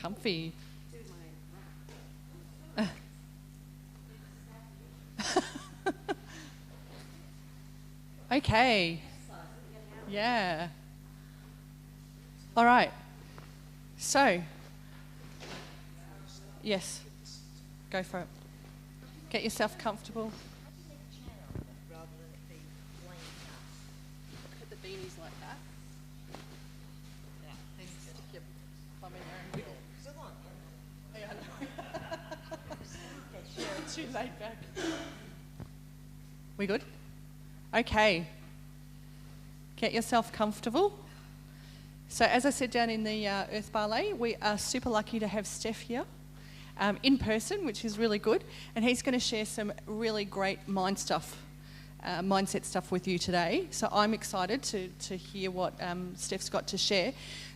comfy. Okay. Yeah. All right. So, yes, go for it. Get yourself comfortable. Rather than it be laying down. Put the beanies like that. Yeah. Then stick your bum in there and wiggle. Still on, Yeah, I know. Yeah, too laid back. We good? Okay. Get yourself comfortable. So as I said down in the Earth Ballet, we are super lucky to have Stef here in person, which is really good. And he's going to share some really great mindset stuff with you today. So I'm excited to hear what Stef's got to share.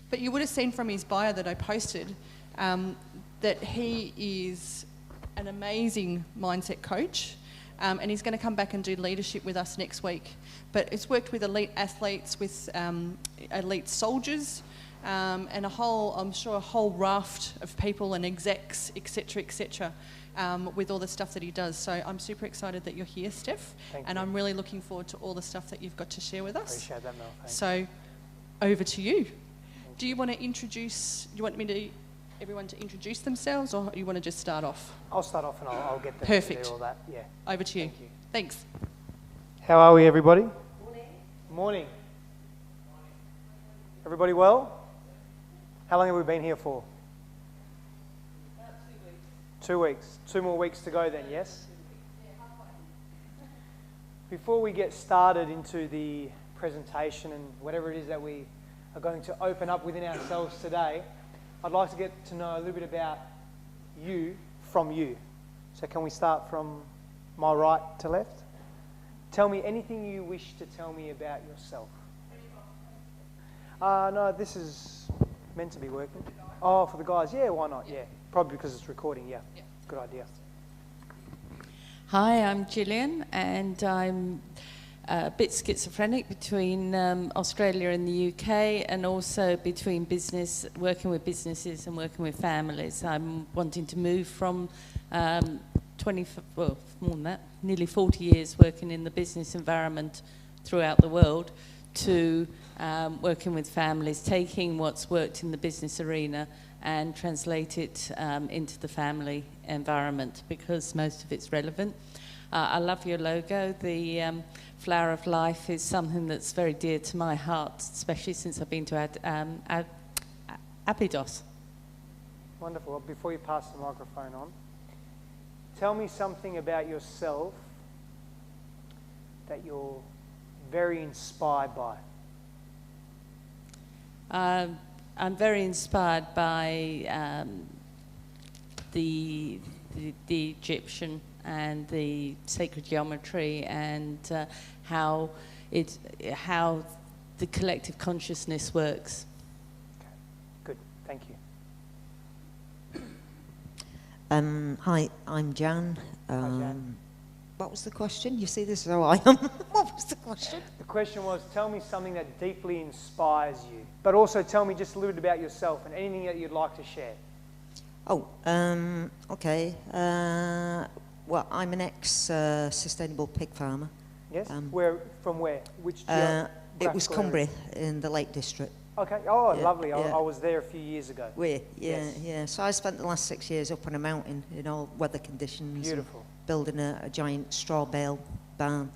But you would have seen from his bio that I posted that he is an amazing mindset coach. And he's going to come back and do leadership with us next week. But it's worked with elite athletes, with elite soldiers, and a whole raft of people and execs, etc., with all the stuff that he does. So I'm super excited that you're here, Stef. Thank and you. I'm really looking forward to all the stuff that you've got to share with us. Appreciate that, Mel. Thanks. So over to you. Do you want everyone to introduce themselves, or you want to just start off? I'll start off and I'll get them Perfect. to do all that. Yeah. Over to you. Thank you. Thanks. How are we, everybody? Morning. Everybody well? How long have we been here for? About 2 weeks. 2 weeks. 2 more weeks to go then, yes? Before we get started into the presentation and whatever it is that we are going to open up within ourselves today, I'd like to get to know a little bit about you from you. So can we start from my right to left? Tell me anything you wish to tell me about yourself. No, this is meant to be working. Oh, for the guys, yeah, why not? Yeah, probably because it's recording, yeah. Good idea. Hi, I'm Gillian, and I'm a bit schizophrenic between Australia and the UK, and also between working with businesses and working with families. I'm wanting to move from more than that, nearly 40 years working in the business environment throughout the world to working with families, taking what's worked in the business arena and translate it into the family environment, because most of it's relevant. I love your logo. The Flower of Life is something that's very dear to my heart, especially since I've been to Abydos. Wonderful. Well, before you pass the microphone on, tell me something about yourself that you're very inspired by. I'm very inspired by the Egyptian and the sacred geometry, and how the collective consciousness works. Okay. Good. Thank you. Hi, I'm Jan. Hi, Jan. What was the question? You see, this is how I am. What was the question? The question was, tell me something that deeply inspires you, but also tell me just a little bit about yourself and anything that you'd like to share. Oh, okay. Well, I'm an ex-sustainable pig farmer. Yes? From where? Which It was geographical Cumbria area? in the Lake District. Okay. Oh, Yeah, lovely. yeah. I was there a few years ago. Yes. So I spent the last 6 years up on a mountain in all weather conditions. Beautiful. Building a giant straw bale barn.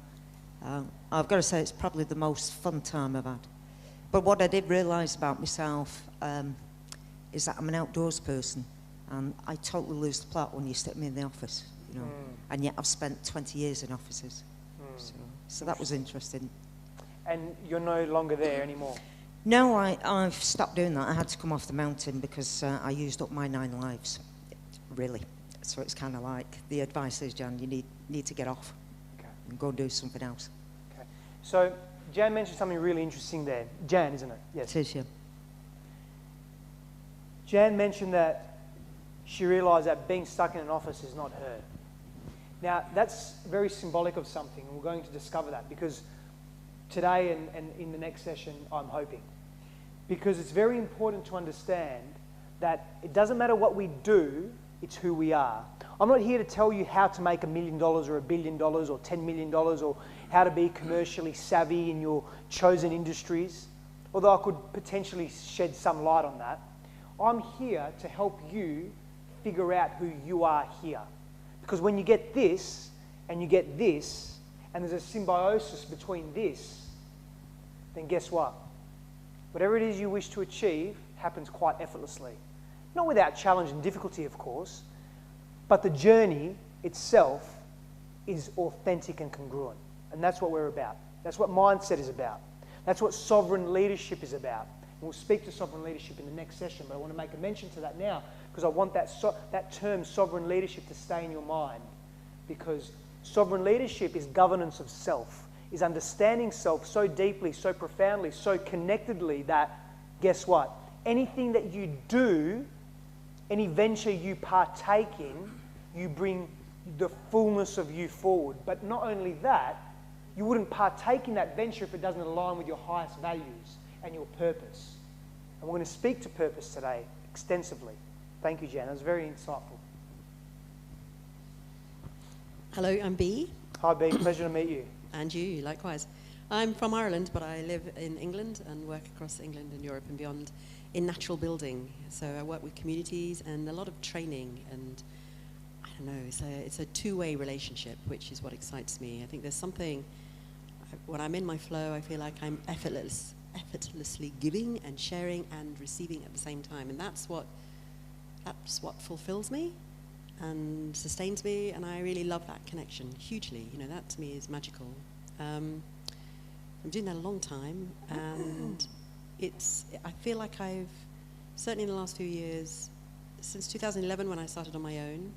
I've got to say, it's probably the most fun time I've had. But what I did realise about myself is that I'm an outdoors person, and I totally lose the plot when you stick me in the office, you know. And yet I've spent 20 years in offices. So that was interesting. And you're no longer there anymore? No, I've stopped doing that. I had to come off the mountain because I used up my 9 lives, really. So it's kind of like, the advice is, Jan, you need to get off and go and do something else. Okay. So Jan mentioned something really interesting there. Jan, isn't it? Yes. It is, yeah. Jan mentioned that she realised that being stuck in an office is not her. Now, that's very symbolic of something, and we're going to discover that, because today and in the next session, I'm hoping. Because it's very important to understand that it doesn't matter what we do, it's who we are. I'm not here to tell you how to make $1 million or $1 billion or $10 million or how to be commercially savvy in your chosen industries, although I could potentially shed some light on that. I'm here to help you figure out who you are here. Because when you get this, and you get this, and there's a symbiosis between this, then guess what? Whatever it is you wish to achieve happens quite effortlessly. Not without challenge and difficulty, of course, but the journey itself is authentic and congruent. And that's what we're about. That's what mindset is about. That's what sovereign leadership is about. And we'll speak to sovereign leadership in the next session, but I want to make a mention to that now because I want that term sovereign leadership to stay in your mind, because sovereign leadership is governance of self, is understanding self so deeply, so profoundly, so connectedly that, guess what? Anything that you do, any venture you partake in, you bring the fullness of you forward. But not only that, you wouldn't partake in that venture if it doesn't align with your highest values and your purpose. And we're going to speak to purpose today extensively. Thank you, Jan. That was very insightful. Hello, I'm Bea. Hi, Bea. Pleasure to meet you. And you, likewise. I'm from Ireland, but I live in England and work across England and Europe and beyond in natural building. So I work with communities and a lot of training, and I don't know, it's a two-way relationship, which is what excites me. I think there's something, when I'm in my flow, I feel like I'm effortlessly giving and sharing and receiving at the same time. And that's what fulfills me and sustains me, and I really love that connection hugely. You know, that to me is magical. I'm doing that a long time, and I feel like I've, certainly in the last few years, since 2011 when I started on my own,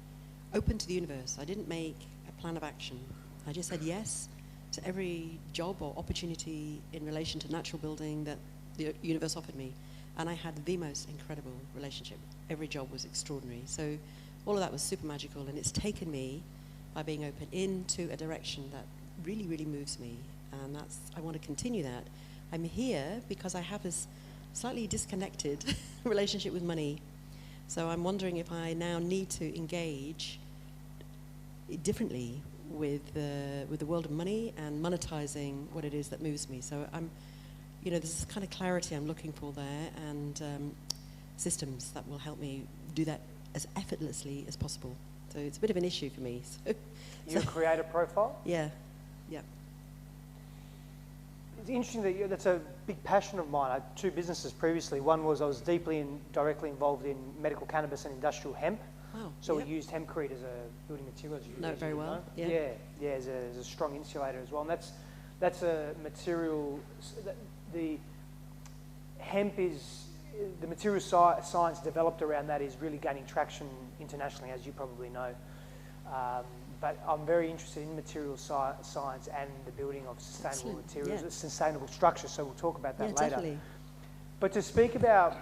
open to the universe. I didn't make a plan of action. I just said yes to every job or opportunity in relation to natural building that the universe offered me. And I had the most incredible relationship. Every job was extraordinary. So all of that was super magical, and it's taken me, by being open, into a direction that really, really moves me. And I want to continue that. I'm here because I have this slightly disconnected relationship with money. So I'm wondering if I now need to engage differently with the world of money and monetizing what it is that moves me. So there's this kind of clarity I'm looking for there, and systems that will help me do that as effortlessly as possible. So it's a bit of an issue for me. You create a profile? Yeah. It's interesting that's a big passion of mine. I had two businesses previously. One was I was deeply and directly involved in medical cannabis and industrial hemp. Wow. So we used hempcrete as a building material. Know it very well. Yeah, as a strong insulator as well. And that's a material. The hemp is the material science developed around that is really gaining traction internationally, as you probably know. But I'm very interested in material science and the building of sustainable materials, sustainable structure. So we'll talk about that later. Definitely. But to speak about,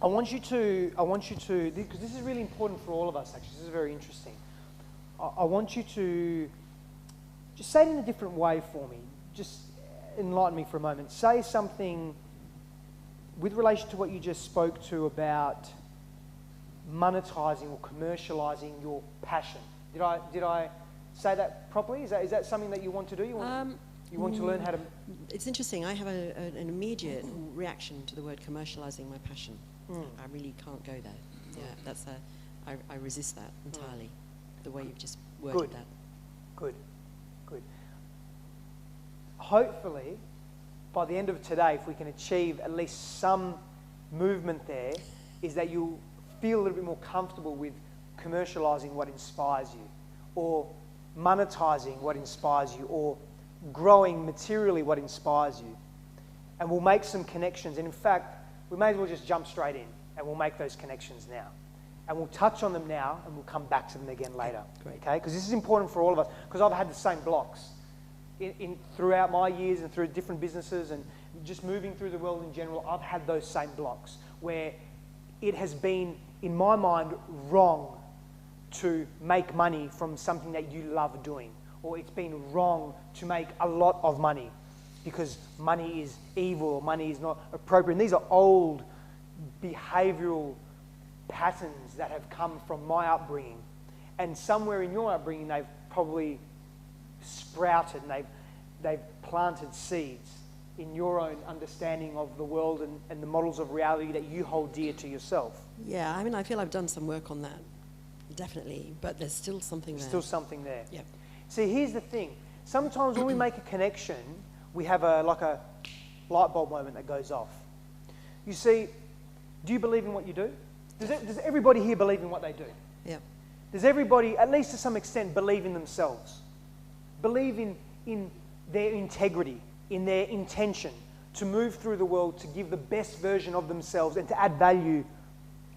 I want you to, because this is really important for all of us. Actually, this is very interesting. I want you to just say it in a different way for me. Just enlighten me for a moment. Say something with relation to what you just spoke to about monetizing or commercializing your passion. Did I say that properly? Is that something that you want to do? You want to learn how to... It's interesting. I have an immediate reaction to the word commercializing my passion. I really can't go there. Yeah, I resist that entirely, the way you've just worded that. Good. Hopefully, by the end of today, if we can achieve at least some movement there, is that you'll feel a little bit more comfortable with commercializing what inspires you, or monetizing what inspires you, or growing materially what inspires you. And we'll make some connections. And in fact, we may as well just jump straight in, and we'll make those connections now. And we'll touch on them now, and we'll come back to them again later. Okay? Because this is important for all of us, because I've had the same blocks throughout my years and through different businesses and just moving through the world in general. I've had those same blocks where it has been, in my mind, wrong to make money from something that you love doing, or it's been wrong to make a lot of money because money is evil or money is not appropriate. And these are old behavioral patterns that have come from my upbringing. And somewhere in your upbringing, they've probably sprouted and they've planted seeds in your own understanding of the world and the models of reality that you hold dear to yourself. Yeah, I mean, I feel I've done some work on that, definitely, but there's still something there. Still something there. Yeah. See, here's the thing. Sometimes when we make a connection, we have a light bulb moment that goes off. You see, do you believe in what you do? Does everybody here believe in what they do? Yeah. Does everybody, at least to some extent, believe in themselves? Believe in their integrity, in their intention to move through the world, to give the best version of themselves and to add value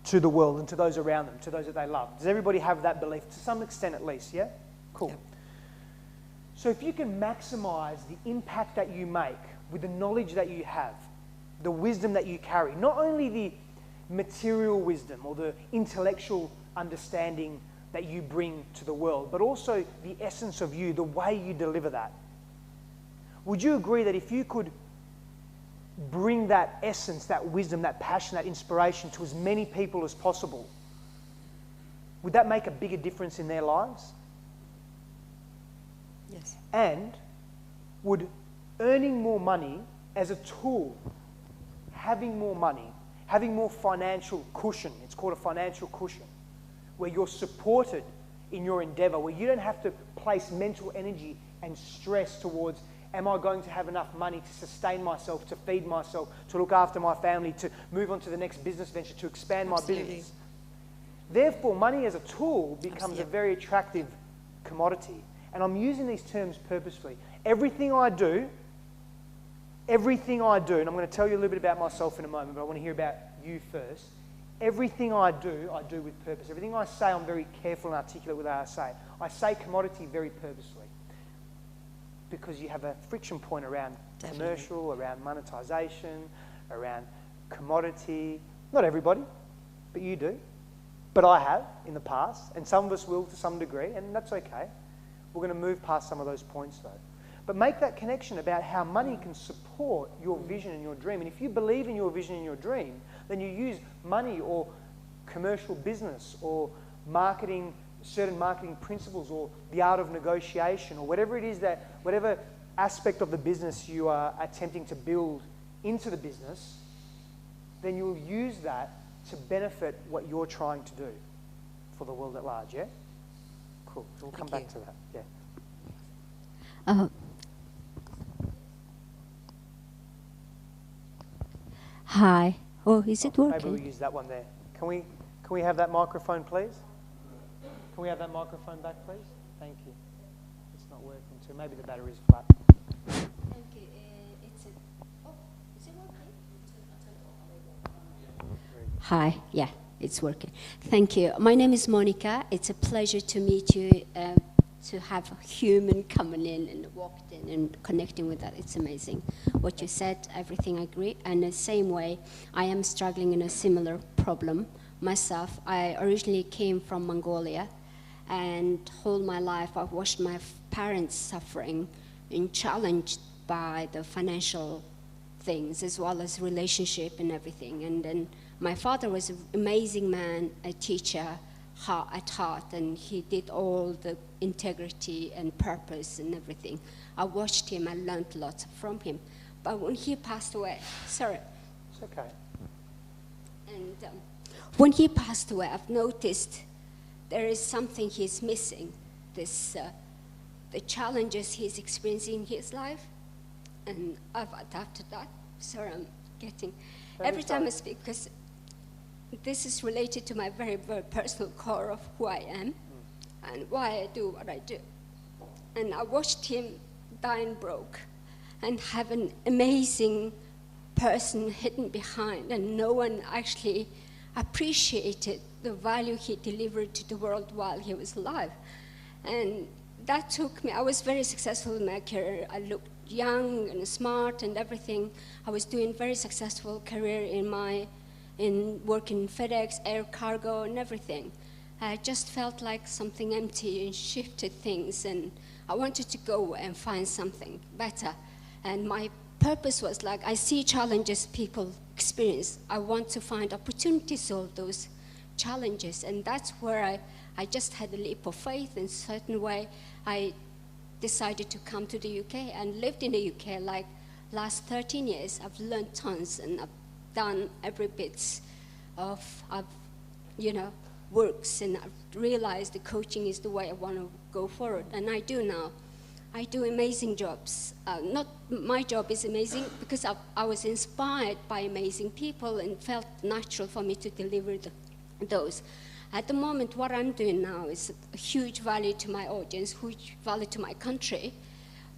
to the world and to those around them, to those that they love. Does everybody have that belief? To some extent at least, yeah? Cool. Yeah. So if you can maximize the impact that you make with the knowledge that you have, the wisdom that you carry, not only the material wisdom or the intellectual understanding that you bring to the world, but also the essence of you, the way you deliver that. Would you agree that if you could bring that essence, that wisdom, that passion, that inspiration to as many people as possible, would that make a bigger difference in their lives? Yes. And would earning more money as a tool, having more money, having more financial cushion, it's called a financial cushion, where you're supported in your endeavor, where you don't have to place mental energy and stress towards, am I going to have enough money to sustain myself, to feed myself, to look after my family, to move on to the next business venture, to expand my business? Therefore, money as a tool becomes a very attractive commodity. And I'm using these terms purposefully. Everything I do, and I'm going to tell you a little bit about myself in a moment, but I want to hear about you first. Everything I do with purpose. Everything I say, I'm very careful and articulate with how I say it. I say commodity very purposely because you have a friction point around commercial, around monetization, around commodity. Not everybody, but you do. But I have in the past, and some of us will to some degree, and that's okay. We're going to move past some of those points though. But make that connection about how money can support your vision and your dream. And if you believe in your vision and your dream, then you use money or commercial business or marketing, certain marketing principles or the art of negotiation or whatever it is that, whatever aspect of the business you are attempting to build into the business, then you'll use that to benefit what you're trying to do for the world at large, yeah? Cool. So we'll come back to that, yeah. Hi. Oh, is it working? Maybe we'll use that one there. Can we have that microphone, please? Can we have that microphone back, please? Thank you. It's not working too. Maybe the battery's flat. Thank you. Is it working? Hi. Yeah, it's working. Thank you. My name is Monica. It's a pleasure to meet you. To have a human coming in and walked in and connecting with that, it's amazing. What you said, everything I agree. And the same way, I am struggling in a similar problem myself. I originally came from Mongolia, and whole my life I've watched my parents suffering and challenged by the financial things as well as relationship and everything. And then my father was an amazing man, a teacher at heart, and he did all the integrity and purpose and everything. I watched him, I learned a lot from him. But when he passed away, sorry. It's okay. And when he passed away, I've noticed there is something he's missing. This, the challenges he's experiencing in his life, and I've adapted that. Sorry, I'm getting, every time I speak, because this is related to my very, very personal core of who I am and why I do what I do. And I watched him dying broke and have an amazing person hidden behind, and no one actually appreciated the value he delivered to the world while he was alive. And that took me, I was very successful in my career. I looked young and smart and everything. I was doing very successful career in working FedEx, air cargo, and everything. I just felt like something empty and shifted things, and I wanted to go and find something better. And my purpose was I see challenges people experience. I want to find opportunities to solve those challenges. And that's where I just had a leap of faith in a certain way. I decided to come to the UK and lived in the UK like last 13 years. I've learned tons and I've done every bit of works, and I've realized the coaching is the way I want to go forward, and I do now. I do amazing jobs. Not my job is amazing because I was inspired by amazing people and felt natural for me to deliver those. At the moment, what I'm doing now is a huge value to my audience, huge value to my country,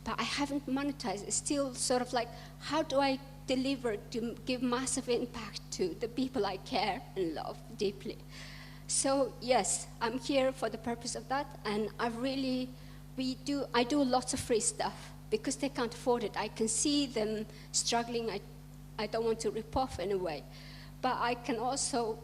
but I haven't monetized. It's still sort of like, how do I deliver to give massive impact to the people I care and love deeply? So yes, I'm here for the purpose of that, and I do lots of free stuff because they can't afford it. I can see them struggling. I don't want to rip off in a way, but I can also,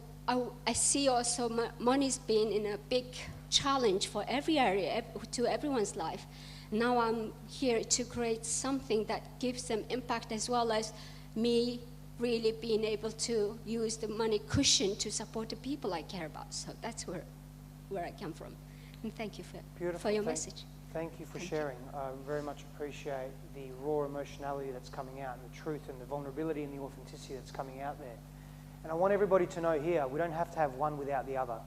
I see also money's been in a big challenge for every area, to everyone's life. Now I'm here to create something that gives them impact, as well as me really being able to use the money cushion to support the people I care about. So that's where I come from. And thank you for your message. Thank you for sharing. I very much appreciate the raw emotionality that's coming out, and the truth and the vulnerability and the authenticity that's coming out there. And I want everybody to know here, we don't have to have one without the other.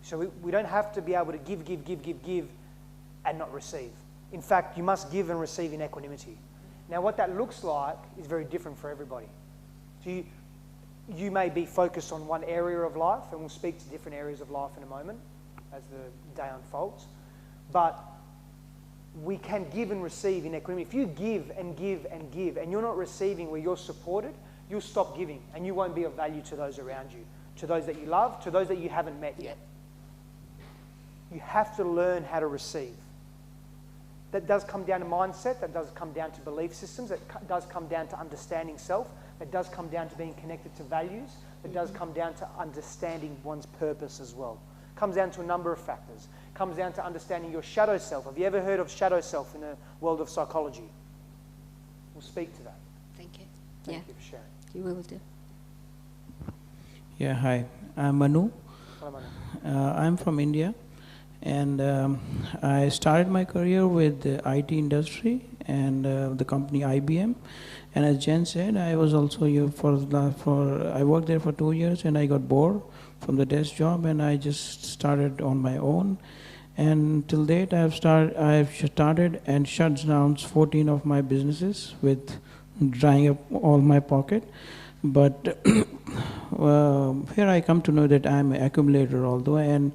So we don't have to be able to give and not receive. In fact, you must give and receive in equanimity. Now, what that looks like is very different for everybody. So you may be focused on one area of life, and we'll speak to different areas of life in a moment as the day unfolds. But we can give and receive in equanimity. If you give and give and give, and you're not receiving where you're supported, you'll stop giving, and you won't be of value to those around you, to those that you love, to those that you haven't met yet. You have to learn how to receive. That does come down to mindset, that does come down to belief systems, that does come down to understanding self, that does come down to being connected to values, that does come down to understanding one's purpose as well. Comes down to a number of factors. Comes down to understanding your shadow self. Have you ever heard of shadow self in the world of psychology? We'll speak to that. Thank you. Thank you for sharing. You will do. Yeah, hi. I'm Manu. Hello, Manu. I'm from India, and I started my career with the IT industry and the company IBM. And as Jen said, I was also here I worked there for 2 years, and I got bored from the desk job, and I just started on my own. And till date, I've started and shut down 14 of my businesses with drying up all my pocket. But here I come to know that I'm an accumulator, and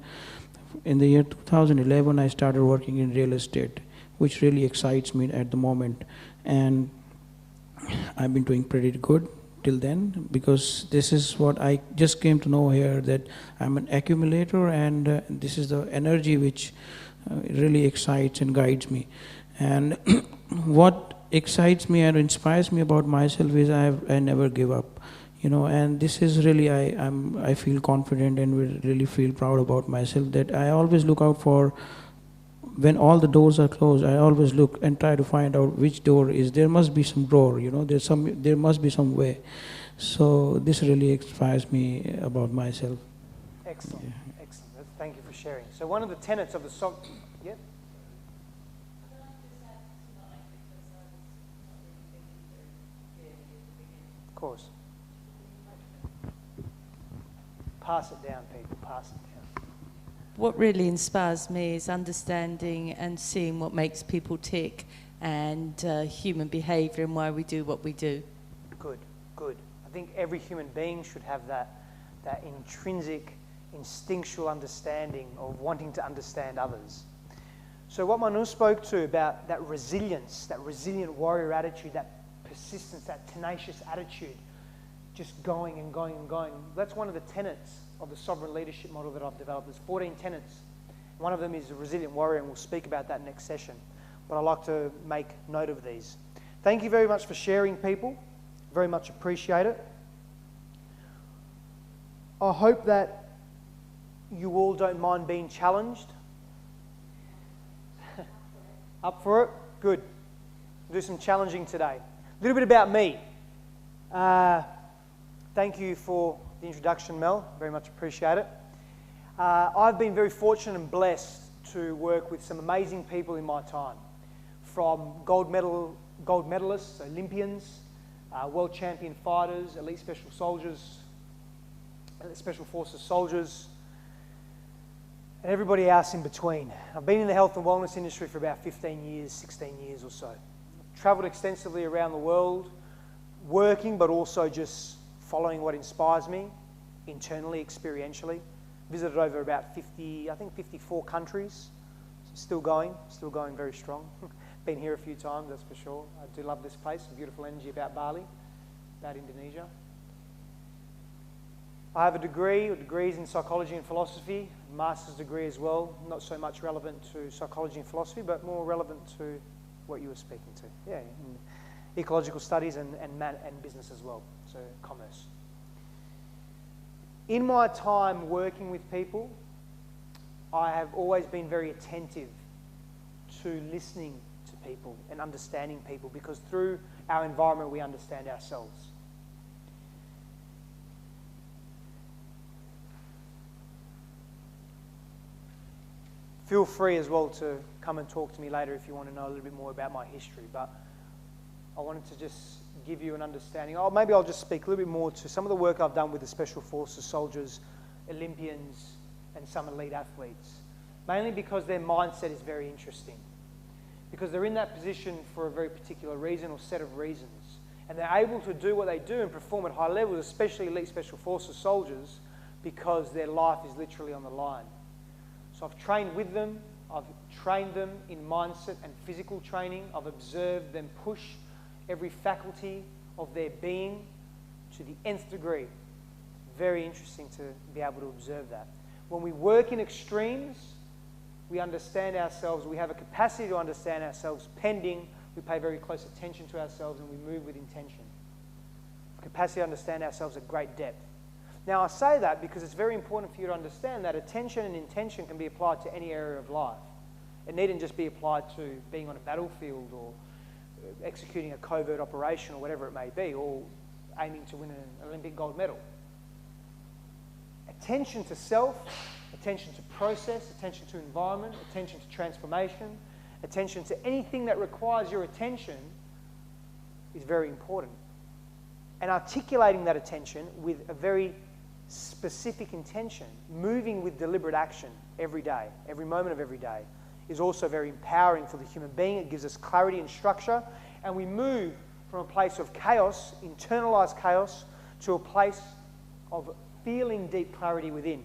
in the year 2011, I started working in real estate, which really excites me at the moment. And I've been doing pretty good till then, because this is what I just came to know here, that I'm an accumulator, and this is the energy which really excites and guides me. And what excites me and inspires me about myself is I never give up, and this is really, I feel confident and really feel proud about myself, that I always look out for, when all the doors are closed, I always look and try to find out which door is. There must be some door, there must be some way. So this really inspires me about myself. Excellent, yeah. Excellent. Thank you for sharing. So one of the tenets of the yeah? Of course. Pass it down, people, pass it down. What really inspires me is understanding and seeing what makes people tick, and human behaviour and why we do what we do. Good, good. I think every human being should have that intrinsic, instinctual understanding of wanting to understand others. So what Manu spoke to about that resilience, that resilient warrior attitude, that persistence, that tenacious attitude, just going and going and going. That's one of the tenets of the sovereign leadership model that I've developed. There's 14 tenets. One of them is a resilient warrior, and we'll speak about that next session. But I'd like to make note of these. Thank you very much for sharing, people. Very much appreciate it. I hope that you all don't mind being challenged. Up for it? Good. We'll do some challenging today. A little bit about me. Thank you for the introduction, Mel. Very much appreciate it. I've been very fortunate and blessed to work with some amazing people in my time, from gold medalists, Olympians, world champion fighters, elite special soldiers, special forces soldiers, and everybody else in between. I've been in the health and wellness industry for about 15 years, 16 years or so. I've travelled extensively around the world, working but also just following what inspires me, internally, experientially. Visited over about 54 countries. Still going very strong. Been here a few times, that's for sure. I do love this place, beautiful energy about Bali, about Indonesia. I have degrees in psychology and philosophy, a master's degree as well, not so much relevant to psychology and philosophy, but more relevant to what you were speaking to. Yeah, in ecological studies and business as well, so commerce. In my time working with people, I have always been very attentive to listening to people and understanding people, because through our environment we understand ourselves. Feel free as well to come and talk to me later if you want to know a little bit more about my history, but I wanted to just give you an understanding. Or maybe I'll just speak a little bit more to some of the work I've done with the Special Forces soldiers, Olympians, and some elite athletes. Mainly because their mindset is very interesting. Because they're in that position for a very particular reason or set of reasons. And they're able to do what they do and perform at high levels, especially elite Special Forces soldiers, because their life is literally on the line. So I've trained with them, I've trained them in mindset and physical training. I've observed them push every faculty of their being to the nth degree. Very interesting to be able to observe that. When we work in extremes, we understand ourselves, we have a capacity to understand ourselves pending, we pay very close attention to ourselves and we move with intention. Capacity to understand ourselves at great depth. Now I say that because it's very important for you to understand that attention and intention can be applied to any area of life. It needn't just be applied to being on a battlefield or executing a covert operation or whatever it may be, or aiming to win an Olympic gold medal. Attention to self, attention to process, attention to environment, attention to transformation, attention to anything that requires your attention is very important. And articulating that attention with a very specific intention, moving with deliberate action every day, every moment of every day, is also very empowering for the human being. It gives us clarity and structure, and we move from a place of chaos, internalized chaos, to a place of feeling deep clarity within.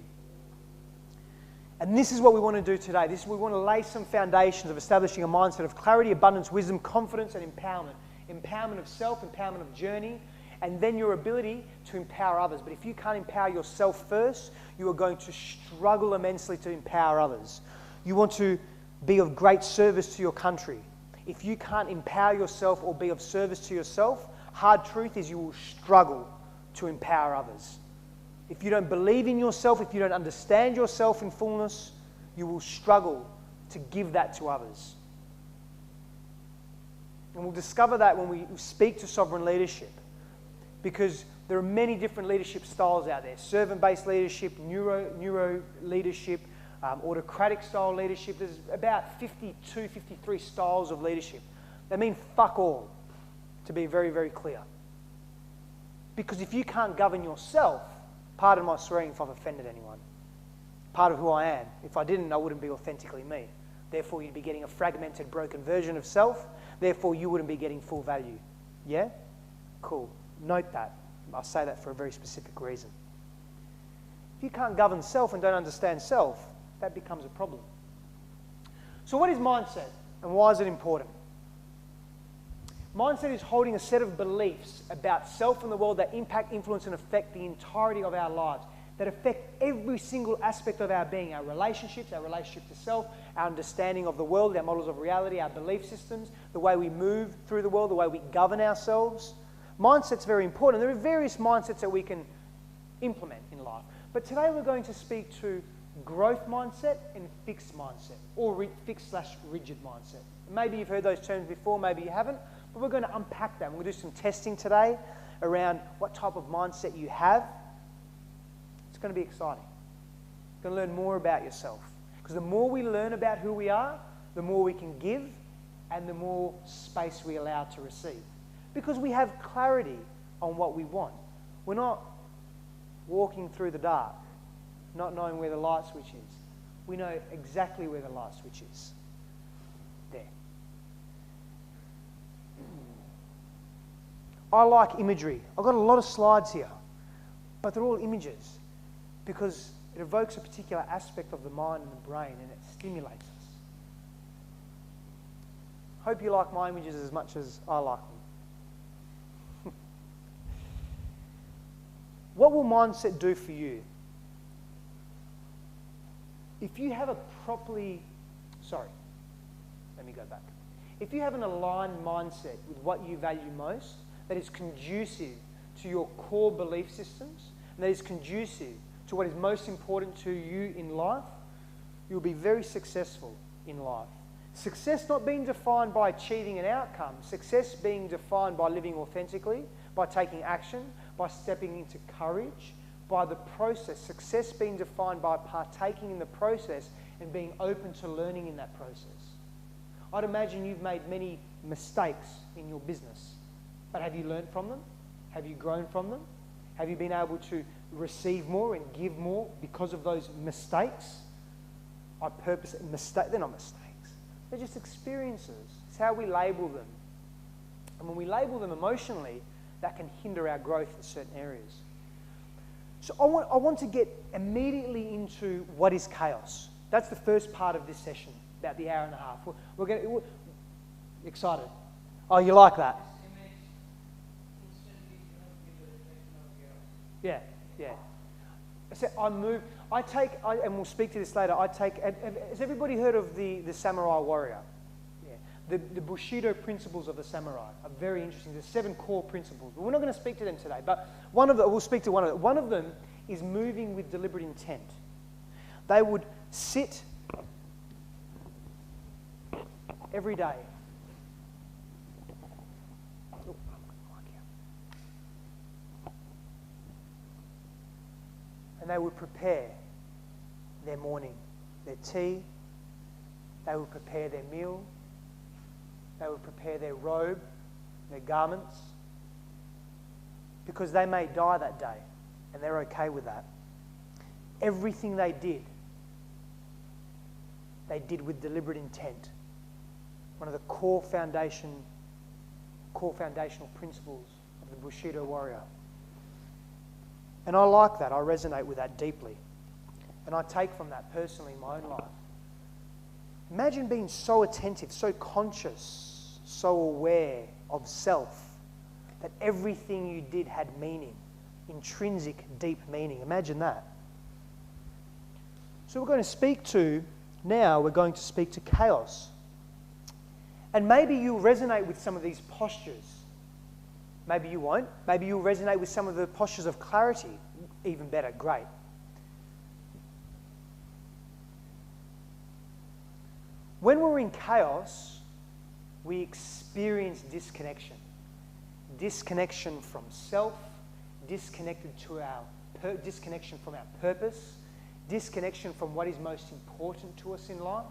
And this is what we want to do today. We want to lay some foundations of establishing a mindset of clarity, abundance, wisdom, confidence, and empowerment. Empowerment of self, empowerment of journey, and then your ability to empower others. But if you can't empower yourself first, you are going to struggle immensely to empower others. You want to be of great service to your country. If you can't empower yourself or be of service to yourself, hard truth is you will struggle to empower others. If you don't believe in yourself, if you don't understand yourself in fullness, you will struggle to give that to others. And we'll discover that when we speak to sovereign leadership, because there are many different leadership styles out there. Servant-based leadership, neuro leadership, autocratic style leadership. There's about 52, 53 styles of leadership. They mean fuck all, to be very, very clear. Because if you can't govern yourself, pardon my swearing if I've offended anyone, part of who I am. If I didn't, I wouldn't be authentically me. Therefore, you'd be getting a fragmented, broken version of self. Therefore, you wouldn't be getting full value. Yeah? Cool. Note that. I say that for a very specific reason. If you can't govern self and don't understand self, that becomes a problem. So what is mindset and why is it important? Mindset is holding a set of beliefs about self and the world that impact, influence, and affect the entirety of our lives, that affect every single aspect of our being, our relationships, our relationship to self, our understanding of the world, our models of reality, our belief systems, the way we move through the world, the way we govern ourselves. Mindset's very important. There are various mindsets that we can implement in life. But today we're going to speak to growth mindset and fixed mindset, or fixed/rigid mindset. Maybe you've heard those terms before, maybe you haven't, but we're going to unpack them. We're going to do some testing today around what type of mindset you have. It's going to be exciting. You're going to learn more about yourself. Because the more we learn about who we are, the more we can give and the more space we allow to receive. Because we have clarity on what we want. We're not walking through the dark, not knowing where the light switch is. We know exactly where the light switch is. There. I like imagery. I've got a lot of slides here, but they're all images because it evokes a particular aspect of the mind and the brain and it stimulates us. Hope you like my images as much as I like them. What will mindset do for you? If you have a If you have an aligned mindset with what you value most, that is conducive to your core belief systems, and that is conducive to what is most important to you in life, you'll be very successful in life. Success not being defined by achieving an outcome, success being defined by living authentically, by taking action, by stepping into courage, by the process. Success being defined by partaking in the process and being open to learning in that process. I'd imagine you've made many mistakes in your business, but have you learned from them? Have you grown from them? Have you been able to receive more and give more because of those mistakes? They're not mistakes. They're just experiences. It's how we label them. And when we label them emotionally, that can hinder our growth in certain areas. So I want to get immediately into what is chaos. That's the first part of this session, about the hour and a half. We're excited. Oh, you like that? Yeah. So and we'll speak to this later, has everybody heard of the samurai warrior? Yeah. The Bushido principles of the samurai are very interesting. There's 7 core principles. But we're not going to speak to them today, but we'll speak to one of them. One of them is moving with deliberate intent. They would sit every day. And they would prepare their morning, their tea, they would prepare their meal, they would prepare their robe, their garments, because they may die that day, and they're okay with that. Everything they did with deliberate intent. One of the core foundational principles of the Bushido warrior. And I like that. I resonate with that deeply. And I take from that personally in my own life. Imagine being so attentive, so conscious, so aware of self, that everything you did had meaning, intrinsic, deep meaning. Imagine that. So we're going to speak to chaos. And maybe you'll resonate with some of these postures. Maybe you won't. Maybe you'll resonate with some of the postures of clarity. Even better, great. When we're in chaos, we experience disconnection. Disconnection from self, disconnection from our purpose, disconnection from what is most important to us in life.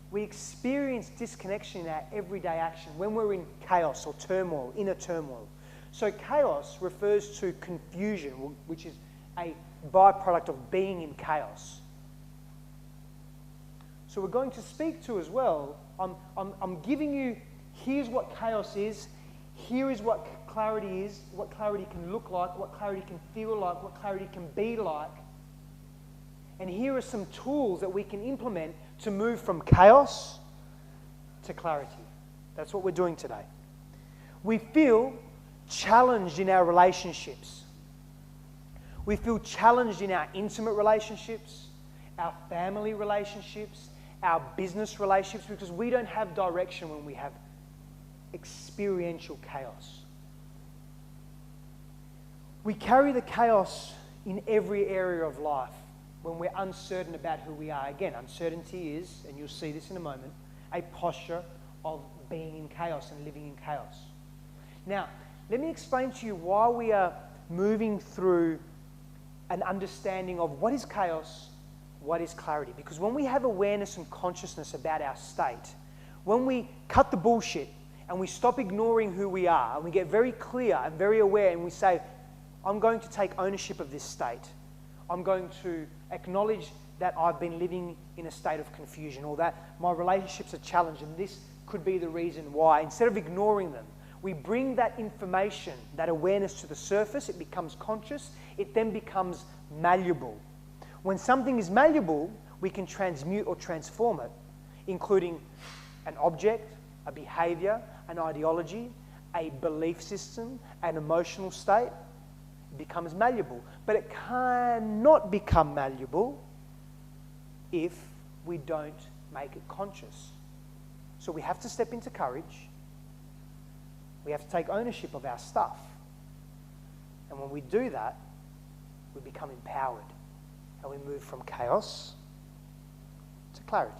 We experience disconnection in our everyday action when we're in chaos or turmoil, inner turmoil. So chaos refers to confusion, which is a byproduct of being in chaos. So we're going to speak to as well, I'm giving you, here's what chaos is, here is what clarity is, what clarity can look like, what clarity can feel like, what clarity can be like. And here are some tools that we can implement to move from chaos to clarity. That's what we're doing today. We feel challenged in our relationships. We feel challenged in our intimate relationships, our family relationships, our business relationships, because we don't have direction when we have experiential chaos. We carry the chaos in every area of life. When we're uncertain about who we are. Again, uncertainty is, and you'll see this in a moment, a posture of being in chaos and living in chaos. Now, let me explain to you why we are moving through an understanding of what is chaos, what is clarity. Because when we have awareness and consciousness about our state, when we cut the bullshit and we stop ignoring who we are, and we get very clear and very aware, and we say, I'm going to take ownership of this state. I'm going to acknowledge that I've been living in a state of confusion, or that my relationships are challenged, and this could be the reason why. Instead of ignoring them, we bring that information, that awareness to the surface. It becomes conscious. It then becomes malleable. When something is malleable, we can transmute or transform it, including an object, a behavior, an ideology, a belief system, an emotional state. It becomes malleable. But it cannot become malleable if we don't make it conscious. So we have to step into courage. We have to take ownership of our stuff. And when we do that, we become empowered. And we move from chaos to clarity.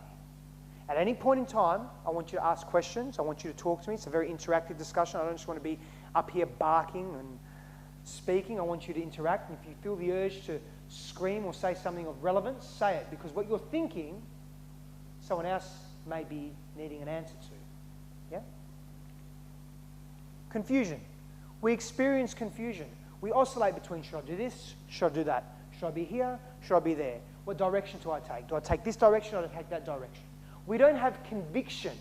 At any point in time, I want you to ask questions. I want you to talk to me. It's a very interactive discussion. I don't just want to be up here barking and speaking. I want you to interact. And if you feel the urge to scream or say something of relevance, say it. Because what you're thinking, someone else may be needing an answer to. Yeah? Confusion. We experience confusion. We oscillate between, should I do this? Should I do that? Should I be here? Should I be there? What direction do I take? Do I take this direction or do I take that direction? We don't have conviction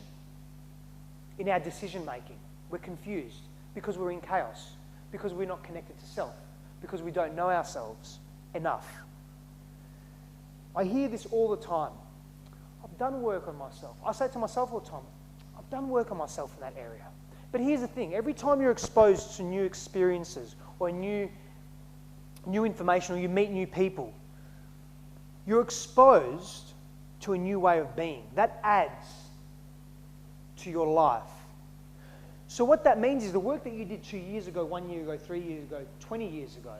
in our decision making. We're confused because we're in chaos, because we're not connected to self, because we don't know ourselves enough. I hear this all the time. I've done work on myself. I say to myself all the time, I've done work on myself in that area. But here's the thing, every time you're exposed to new experiences or new information, or you meet new people, you're exposed to a new way of being. That adds to your life. So what that means is the work that you did 2 years ago, 1 year ago, 3 years ago, 20 years ago,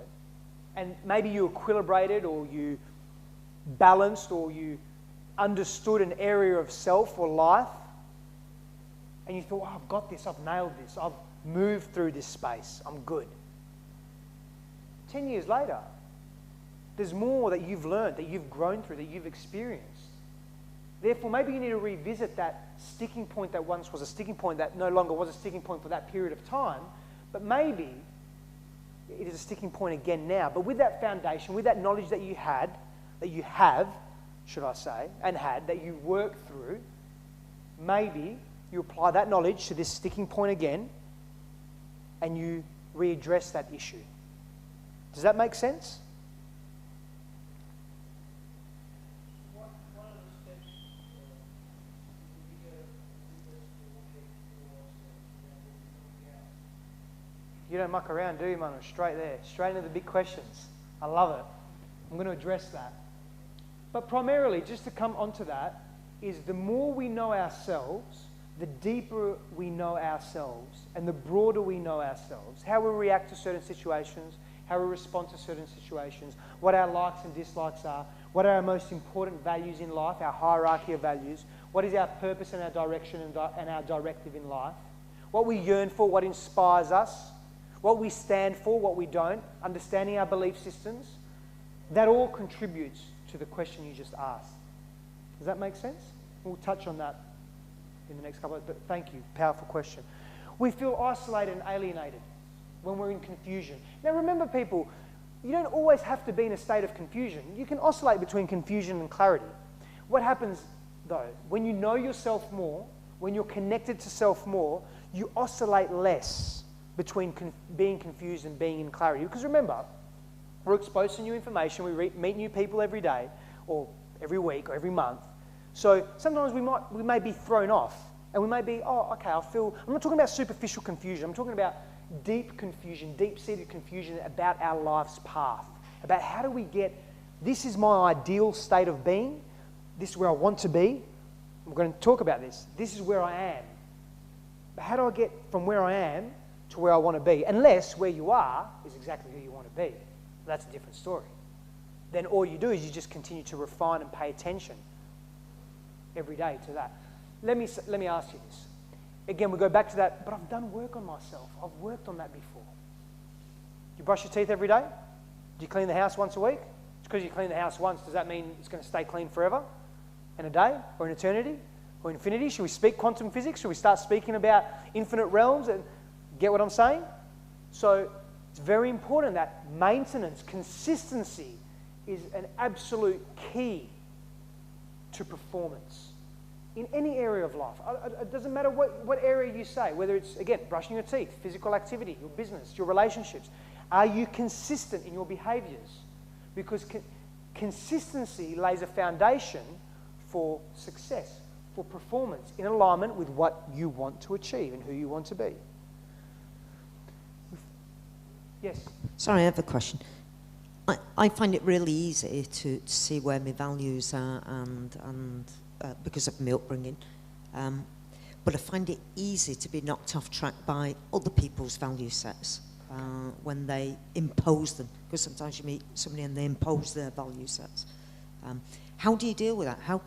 and maybe you equilibrated or you balanced or you understood an area of self or life, and you thought, oh, I've got this, I've nailed this, I've moved through this space, I'm good. 10 years later, there's more that you've learned, that you've grown through, that you've experienced. Therefore, maybe you need to revisit that sticking point that once was a sticking point that no longer was a sticking point for that period of time, but maybe it is a sticking point again now. But with that foundation, with that knowledge that you had, that you have, should I say, and had, that you worked through, maybe you apply that knowledge to this sticking point again and you readdress that issue. Does that make sense? You don't muck around, do you, Manu? Straight there. Straight into the big questions. I love it. I'm going to address that. But primarily, just to come onto that, is the more we know ourselves, the deeper we know ourselves, and the broader we know ourselves, how we react to certain situations, how we respond to certain situations, what our likes and dislikes are, what are our most important values in life, our hierarchy of values, what is our purpose and our direction and our directive in life, what we yearn for, what inspires us, what we stand for, what we don't, understanding our belief systems, that all contributes to the question you just asked. Does that make sense? We'll touch on that in the next couple of, but thank you, powerful question. We feel isolated and alienated when we're in confusion. Now remember people, you don't always have to be in a state of confusion. You can oscillate between confusion and clarity. What happens though, when you know yourself more, when you're connected to self more, you oscillate less between being confused and being in clarity. Because remember, we're exposed to new information, we meet new people every day, or every week, or every month. So sometimes we may be thrown off, and we may be, oh, okay, I feel, I'm not talking about superficial confusion, I'm talking about deep confusion, deep-seated confusion about our life's path, about how do we get, this is my ideal state of being, this is where I want to be, we're going to talk about this, this is where I am. But how do I get from where I am to where I want to be? Unless where you are is exactly who you want to be. That's a different story. Then all you do is you just continue to refine and pay attention every day to that. Let me ask you this. Again, we go back to that, but I've done work on myself. I've worked on that before. You brush your teeth every day? Do you clean the house once a week? It's because you clean the house once. Does that mean it's going to stay clean forever? In a day? Or in eternity? Or infinity? Should we speak quantum physics? Should we start speaking about infinite realms? And get what I'm saying? So it's very important that maintenance, consistency is an absolute key to performance in any area of life. It doesn't matter what area you say, whether it's, again, brushing your teeth, physical activity, your business, your relationships. Are you consistent in your behaviours? Because consistency lays a foundation for success, for performance, in alignment with what you want to achieve and who you want to be. Yes? Sorry, I have a question. I find it really easy to see where my values are and because of my upbringing. But I find it easy to be knocked off track by other people's value sets when they impose them. Because sometimes you meet somebody and they impose their value sets. How do you deal with that? How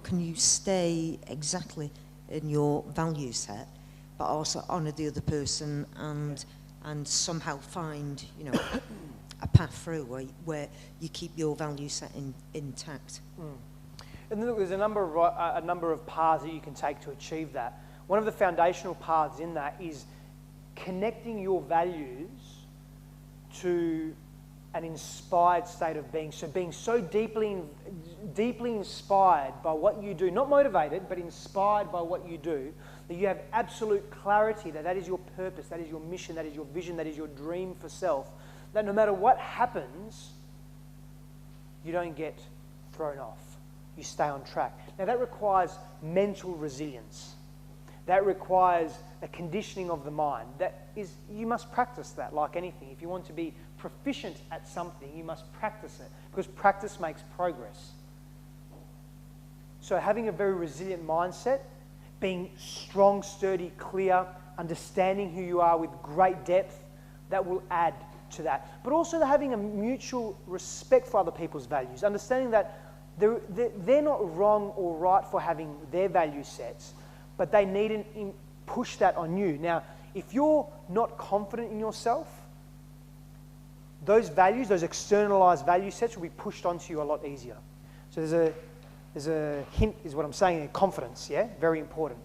can you stay exactly in your value set, but also honour the other person and somehow find, you know, a path through where you keep your value set intact? And look, there's a number of paths that you can take to achieve that. One of the foundational paths in that is connecting your values to an inspired state of being. So being so deeply inspired by what you do, not motivated, but inspired by what you do, that you have absolute clarity that that is your purpose, that is your mission, that is your vision, that is your dream for self, that no matter what happens, you don't get thrown off. You stay on track. Now that requires mental resilience. That requires a conditioning of the mind. You must practice that like anything. If you want to be proficient at something, you must practice it, because practice makes progress. So having a very resilient mindset, being strong, sturdy, clear, understanding who you are with great depth, that will add to that. But also having a mutual respect for other people's values, understanding that they're not wrong or right for having their value sets, but they need to push that on you. Now, if you're not confident in yourself, those values, those externalized value sets will be pushed onto you a lot easier. So there's a hint, is what I'm saying, confidence, yeah? Very important.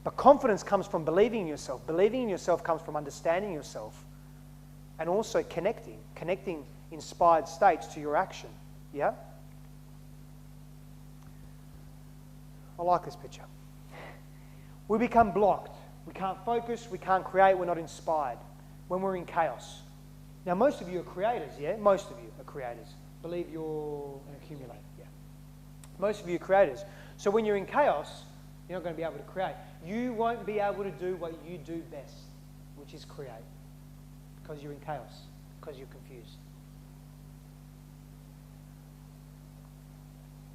But confidence comes from believing in yourself. Believing in yourself comes from understanding yourself and also connecting inspired states to your action, yeah? I like this picture. We become blocked. We can't focus, we can't create, we're not inspired when we're in chaos. Now, most of you are creators, yeah? Most of you are creators. Believe you're an accumulator, yeah. Most of you are creators. So when you're in chaos, you're not going to be able to create. You won't be able to do what you do best, which is create, because you're in chaos, because you're confused.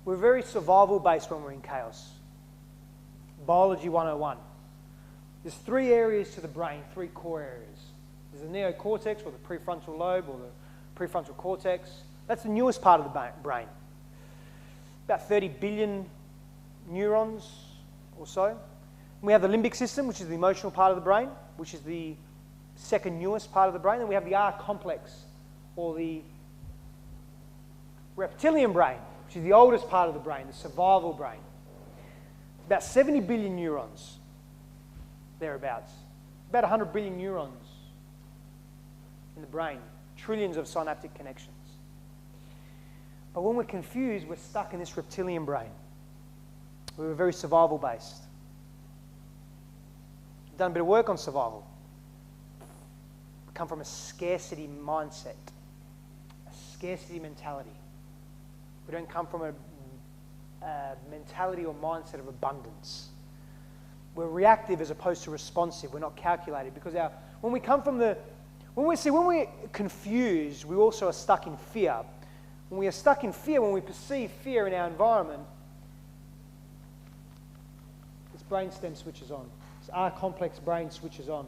We're very survival-based when we're in chaos. Biology 101. There's 3 areas to the brain, 3 core areas. There's the neocortex, or the prefrontal lobe, or the prefrontal cortex. That's the newest part of the brain. About 30 billion neurons or so. We have the limbic system, which is the emotional part of the brain, which is the second newest part of the brain. Then we have the R complex, or the reptilian brain, which is the oldest part of the brain, the survival brain. About 70 billion neurons, thereabouts. About 100 billion neurons in the brain, trillions of synaptic connections. But when we're confused, we're stuck in this reptilian brain. We're very survival-based. Done a bit of work on survival. We come from a scarcity mindset, a scarcity mentality. We don't come from a mentality or mindset of abundance. We're reactive as opposed to responsive. We're not calculated, because when we're confused, we also are stuck in fear. When we are stuck in fear, when we perceive fear in our environment, this brainstem switches on. This R complex brain switches on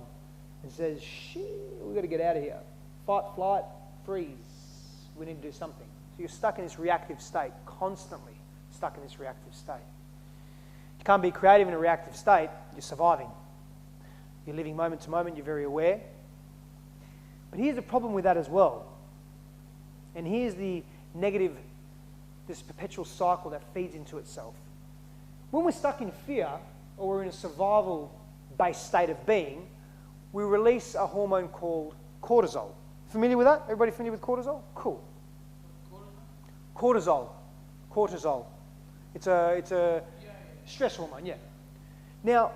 and says, shit, we've got to get out of here. Fight, flight, freeze. We need to do something. So you're stuck in this reactive state, constantly stuck in this reactive state. You can't be creative in a reactive state, you're surviving. You're living moment to moment, you're very aware. But here's the problem with that as well. And here's the negative, this perpetual cycle that feeds into itself. When we're stuck in fear or we're in a survival-based state of being, we release a hormone called cortisol. Familiar with that? Everybody familiar with cortisol? Cool. Cortisol. It's a stress hormone, yeah. Now,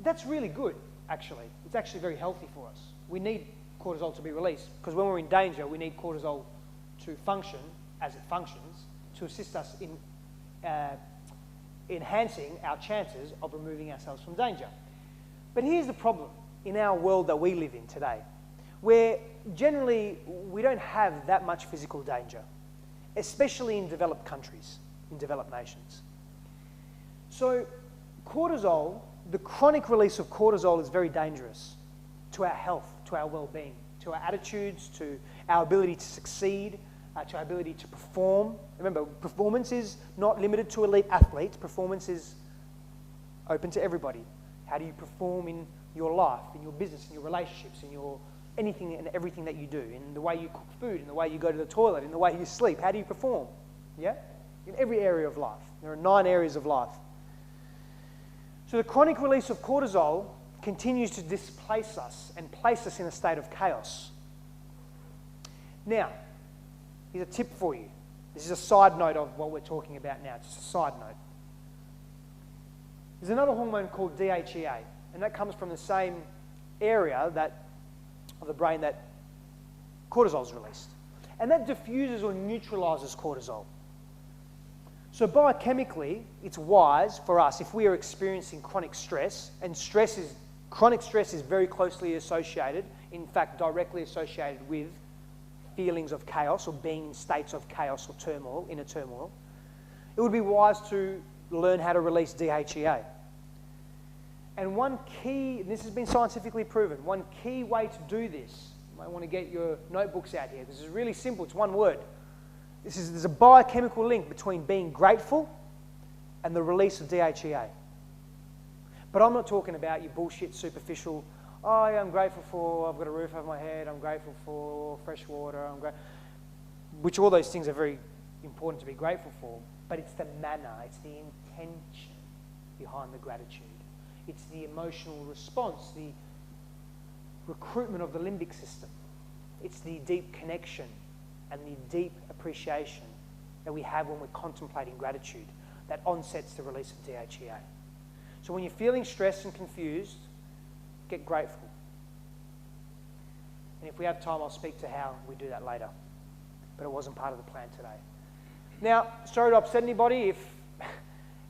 that's really good, actually. It's actually very healthy for us. We need cortisol to be released because when we're in danger, we need cortisol to function as it functions to assist us in enhancing our chances of removing ourselves from danger. But here's the problem in our world that we live in today, where generally we don't have that much physical danger, especially in developed countries, in developed nations. So cortisol, the chronic release of cortisol is very dangerous to our health, to our well-being, to our attitudes, to our ability to succeed, to our ability to perform. Remember, performance is not limited to elite athletes. Performance is open to everybody. How do you perform in your life, in your business, in your relationships, in your anything and everything that you do, in the way you cook food, in the way you go to the toilet, in the way you sleep? How do you perform? Yeah? In every area of life. There are 9 areas of life. So the chronic release of cortisol continues to displace us and place us in a state of chaos. Now, here's a tip for you. This is a side note of what we're talking about now. Just a side note. There's another hormone called DHEA, and that comes from the same area of the brain that cortisol is released. And that diffuses or neutralizes cortisol. So biochemically, it's wise for us if we are experiencing chronic stress, and chronic stress is very closely associated, in fact, directly associated with feelings of chaos or being in states of chaos or turmoil, inner turmoil. It would be wise to learn how to release DHEA. And one key, and this has been scientifically proven, one key way to do this, you might want to get your notebooks out here. This is really simple, it's one word. There's a biochemical link between being grateful and the release of DHEA. But I'm not talking about your bullshit, superficial, oh yeah, I'm grateful for, I've got a roof over my head, I'm grateful for fresh water, which all those things are very important to be grateful for, but it's the manner, it's the intention behind the gratitude. It's the emotional response, the recruitment of the limbic system. It's the deep connection and the deep appreciation that we have when we're contemplating gratitude that onsets the release of DHEA. So when you're feeling stressed and confused, get grateful. And if we have time, I'll speak to how we do that later. But it wasn't part of the plan today. Now, sorry to upset anybody if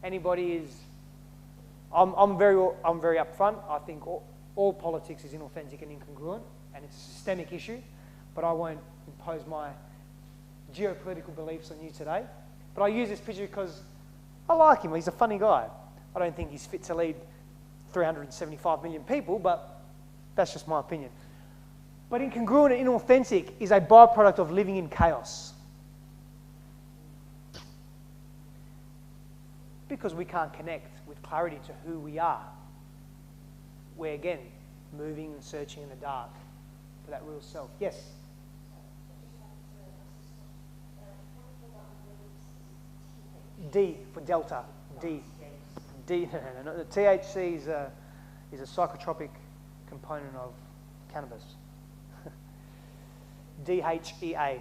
anybody is... I'm very upfront. I think all politics is inauthentic and incongruent, and it's a systemic issue, but I won't impose my geopolitical beliefs on you today. But I use this picture because I like him. He's a funny guy. I don't think he's fit to lead 375 million people, but that's just my opinion. But incongruent and inauthentic is a byproduct of living in chaos. Because we can't connect with clarity to who we are. We're, again, moving and searching in the dark for that real self. Yes? D for Delta. D. No. The THC is a psychotropic component of cannabis. DHEA.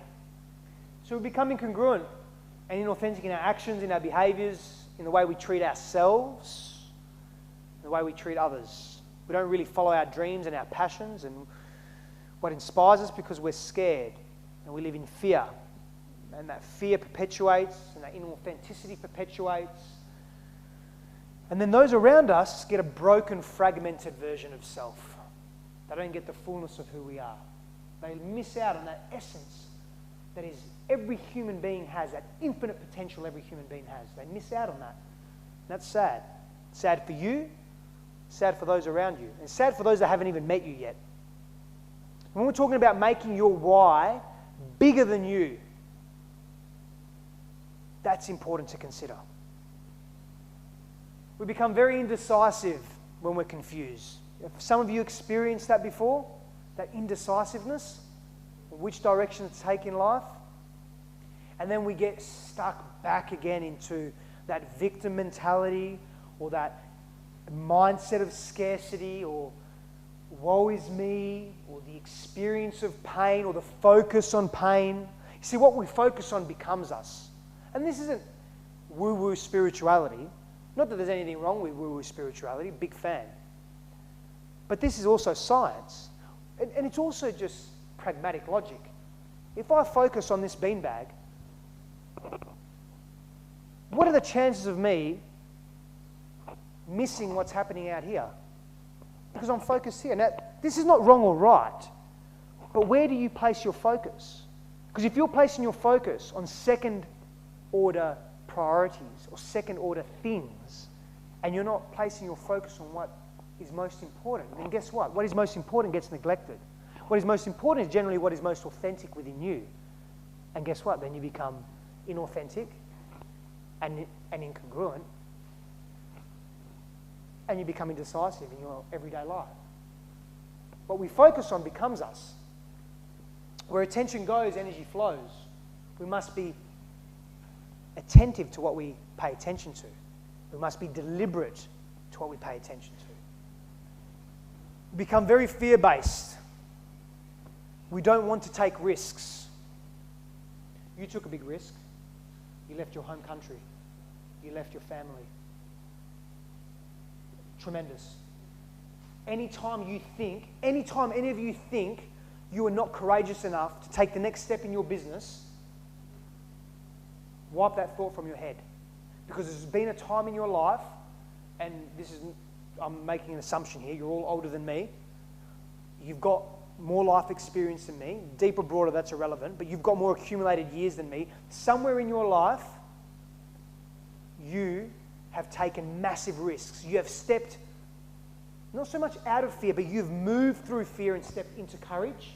So we become incongruent and inauthentic in our actions, in our behaviours, in the way we treat ourselves, in the way we treat others. We don't really follow our dreams and our passions and what inspires us because we're scared and we live in fear. And that fear perpetuates and that inauthenticity perpetuates. And then those around us get a broken, fragmented version of self. They don't get the fullness of who we are. They miss out on that essence that is every human being has, that infinite potential every human being has. They miss out on that. And that's sad. Sad for you, sad for those around you, and sad for those that haven't even met you yet. When we're talking about making your why bigger than you, that's important to consider. We become very indecisive when we're confused. Have some of you experienced that before? That indecisiveness? which direction to take in life. And then we get stuck back again into that victim mentality or that mindset of scarcity or woe is me or the experience of pain or the focus on pain. You see, what we focus on becomes us. And this isn't woo-woo spirituality. Not that there's anything wrong with woo-woo spirituality, big fan. But this is also science. And it's also just pragmatic logic. If I focus on this beanbag, what are the chances of me missing what's happening out here? Because I'm focused here. Now, this is not wrong or right, but where do you place your focus? Because if you're placing your focus on second-order priorities or second-order things, and you're not placing your focus on what is most important, then guess what? What is most important gets neglected. What is most important is generally what is most authentic within you. And guess what? Then you become inauthentic and incongruent, and you become indecisive in your everyday life. What we focus on becomes us. Where attention goes, energy flows. We must be attentive to what we pay attention to. We must be deliberate to what we pay attention to. We become very fear-based. We don't want to take risks. You took a big risk. You left your home country. You left your family. Tremendous. Anytime any of you think you are not courageous enough to take the next step in your business, wipe that thought from your head. Because there's been a time in your life, and I'm making an assumption here, you're all older than me, you've got more life experience than me, deeper, broader, that's irrelevant, but you've got more accumulated years than me. Somewhere in your life, you have taken massive risks. You have stepped, not so much out of fear, but you've moved through fear and stepped into courage.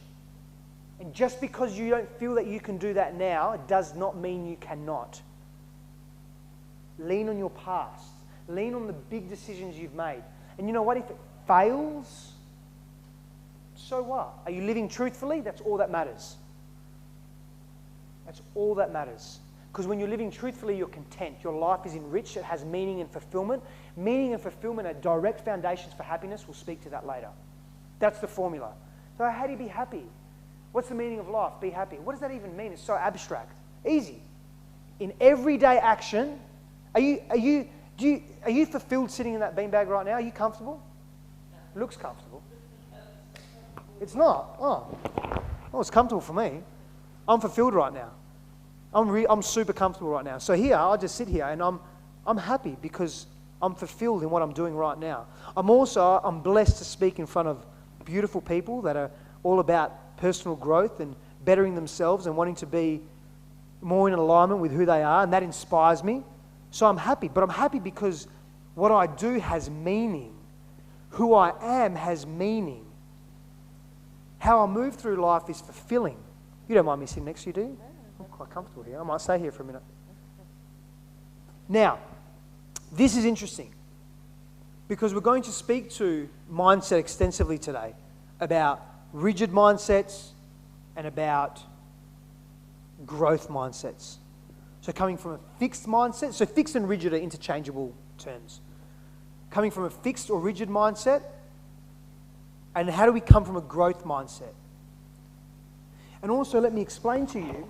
And just because you don't feel that you can do that now, it does not mean you cannot. Lean on your past. Lean on the big decisions you've made. And you know what? If it fails, so what? Are you living truthfully? That's all that matters. That's all that matters. Because when you're living truthfully, you're content. Your life is enriched. It has meaning and fulfillment. Meaning and fulfillment are direct foundations for happiness. We'll speak to that later. That's the formula. So how do you be happy? What's the meaning of life? Be happy. What does that even mean? It's so abstract. Easy. In everyday action, are you fulfilled sitting in that beanbag right now? Are you comfortable? It looks comfortable. It's not. Oh, it's comfortable for me. I'm fulfilled right now. I'm super comfortable right now. So here, I just sit here and I'm happy because I'm fulfilled in what I'm doing right now. I'm blessed to speak in front of beautiful people that are all about personal growth and bettering themselves and wanting to be more in alignment with who they are, and that inspires me. So I'm happy, but I'm happy because what I do has meaning. Who I am has meaning. How I move through life is fulfilling. You don't mind me sitting next to you, do you? I'm quite comfortable here. I might stay here for a minute. Now, this is interesting because we're going to speak to mindset extensively today about rigid mindsets and about growth mindsets. So coming from a fixed mindset, so fixed and rigid are interchangeable terms. Coming from a fixed or rigid mindset, and how do we come from a growth mindset? And also let me explain to you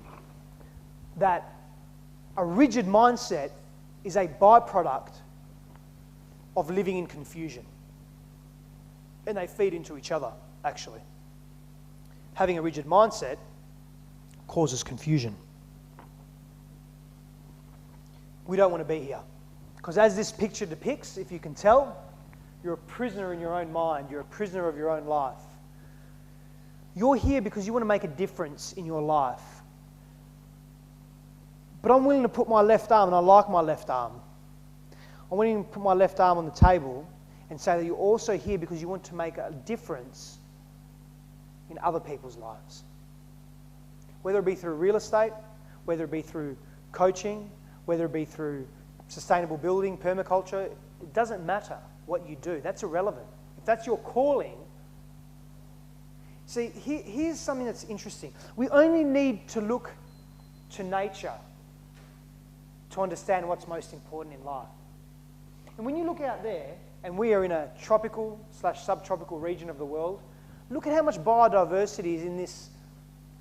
that a rigid mindset is a byproduct of living in confusion. And they feed into each other, actually. Having a rigid mindset causes confusion. We don't want to be here. Because as this picture depicts, if you can tell, you're a prisoner in your own mind. You're a prisoner of your own life. You're here because you want to make a difference in your life. But I'm willing to put my left arm, and I like my left arm. I'm willing to put my left arm on the table and say that you're also here because you want to make a difference in other people's lives. Whether it be through real estate, whether it be through coaching, whether it be through sustainable building, permaculture, it doesn't matter what you do. That's irrelevant. If that's your calling, See, here's something that's interesting. We only need to look to nature to understand what's most important in life. And when you look out there, and we are in a tropical/subtropical region of the world, look at how much biodiversity is in this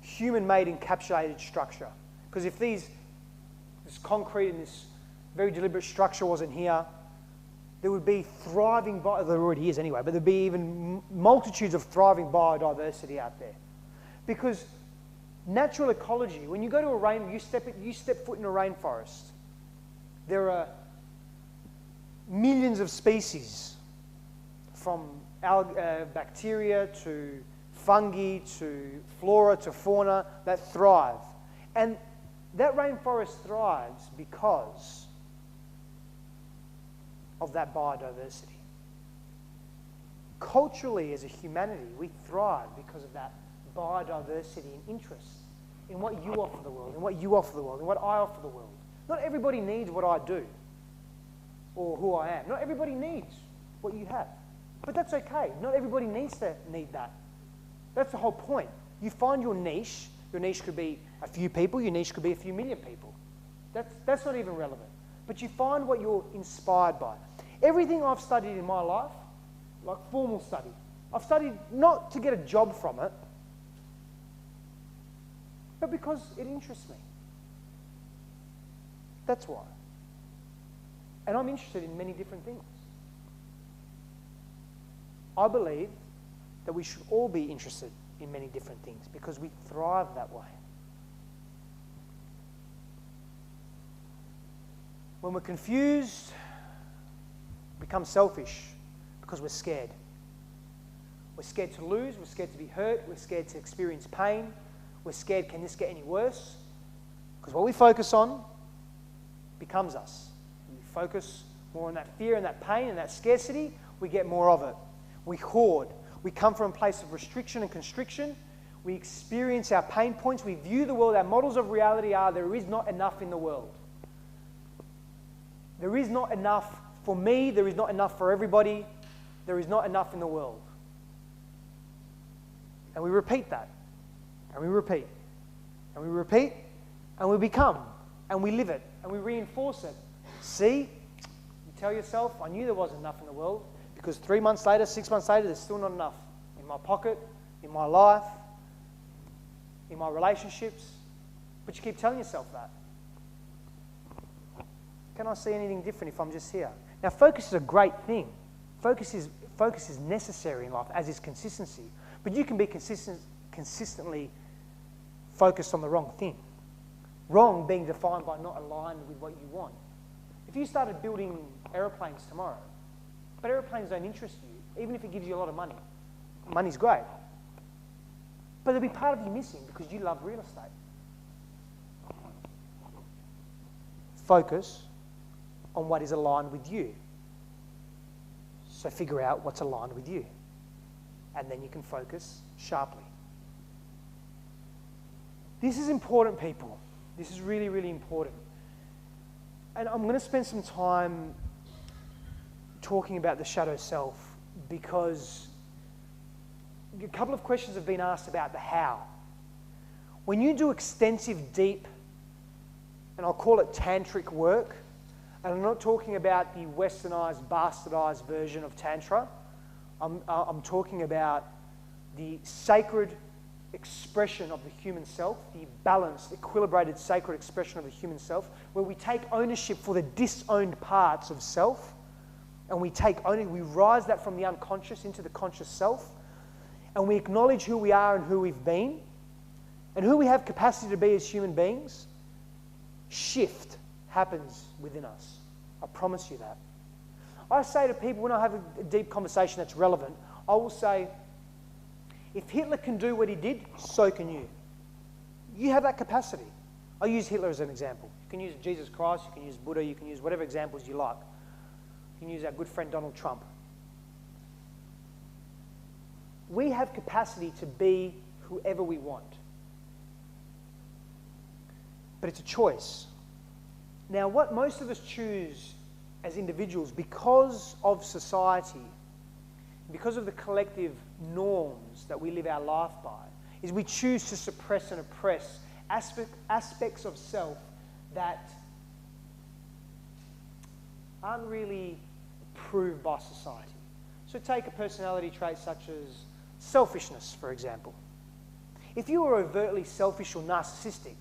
human-made encapsulated structure. Because if this concrete and this very deliberate structure wasn't here, there would be thriving, there already is anyway, but there'd be even multitudes of thriving biodiversity out there. Because natural ecology, when you go to a you step foot in a rainforest, there are millions of species, from bacteria to fungi to flora to fauna, that thrive. And that rainforest thrives because of that biodiversity. Culturally, as a humanity, we thrive because of that biodiversity and interest in what you offer the world, in what you offer the world, in what I offer the world. Not everybody needs what I do or who I am. Not everybody needs what you have. But that's okay. Not everybody needs to need that. That's the whole point. You find your niche. Your niche could be a few people. Your niche could be a few million people. That's not even relevant. But you find what you're inspired by. Everything I've studied in my life, like formal study, I've studied not to get a job from it, but because it interests me. That's why. And I'm interested in many different things. I believe that we should all be interested in many different things because we thrive that way. When we're confused, we become selfish because we're scared. We're scared to lose, we're scared to be hurt, we're scared to experience pain, we're scared, can this get any worse? Because what we focus on becomes us. When we focus more on that fear and that pain and that scarcity, we get more of it. We hoard. We come from a place of restriction and constriction. We experience our pain points. We view the world. Our models of reality are there is not enough in the world. There is not enough for me. There is not enough for everybody. There is not enough in the world. And we repeat that. And we repeat. And we repeat. And we become. And we live it. And we reinforce it. See? You tell yourself, I knew there wasn't enough in the world. Because 3 months later, 6 months later, there's still not enough in my pocket, in my life, in my relationships. But you keep telling yourself that. Can I see anything different if I'm just here? Now, focus is a great thing. Focus is necessary in life, as is consistency. But you can be consistently focused on the wrong thing. Wrong being defined by not aligned with what you want. If you started building aeroplanes tomorrow, but aeroplanes don't interest you, even if it gives you a lot of money. Money's great. But there'll be part of you missing because you love real estate. Focus on what is aligned with you. So figure out what's aligned with you. And then you can focus sharply. This is important, people. This is really, really important. And I'm going to spend some time talking about the shadow self because a couple of questions have been asked about the how. When you do extensive, deep, and I'll call it tantric work, and I'm not talking about the westernized, bastardized version of Tantra, I'm talking about the sacred expression of the human self, the balanced, equilibrated, sacred expression of the human self, where we take ownership for the disowned parts of self, and we rise that from the unconscious into the conscious self, and we acknowledge who we are and who we've been, and who we have capacity to be as human beings. Shift happens within us. I promise you that. I say to people when I have a deep conversation that's relevant, I will say, if Hitler can do what he did, so can you. You have that capacity. I use Hitler as an example. You can use Jesus Christ, you can use Buddha, you can use whatever examples you like. You can use our good friend Donald Trump. We have capacity to be whoever we want. But it's a choice. Now, what most of us choose as individuals, because of society, because of the collective norms that we live our life by, is we choose to suppress and oppress aspects of self that aren't really approved by society. So take a personality trait such as selfishness, for example. If you are overtly selfish or narcissistic,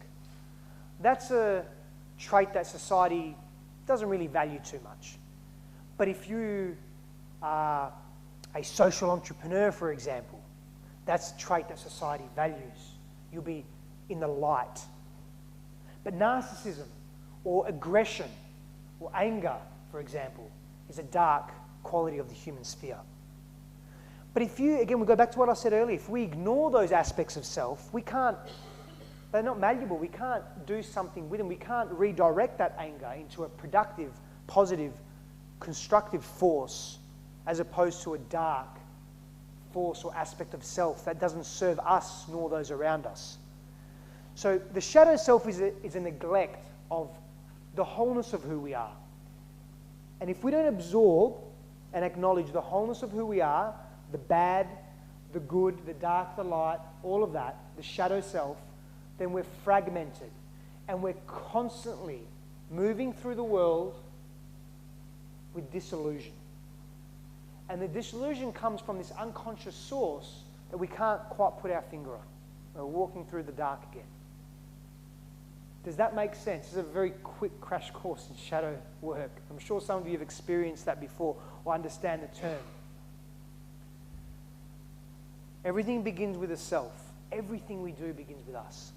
that's a trait that society doesn't really value too much. But if you are a social entrepreneur, for example, that's a trait that society values. You'll be in the light. But narcissism or aggression or anger, for example, is a dark quality of the human sphere. But if you, again, we go back to what I said earlier, if we ignore those aspects of self, they're not malleable. We can't do something with them. We can't redirect that anger into a productive, positive, constructive force as opposed to a dark force or aspect of self that doesn't serve us nor those around us. So the shadow self is a neglect of the wholeness of who we are. And if we don't absorb and acknowledge the wholeness of who we are, the bad, the good, the dark, the light, all of that, the shadow self, then we're fragmented and we're constantly moving through the world with disillusion. And the disillusion comes from this unconscious source that we can't quite put our finger on. We're walking through the dark again. Does that make sense? This is a very quick crash course in shadow work. I'm sure some of you have experienced that before or understand the term. Everything begins with a self. Everything we do begins with us.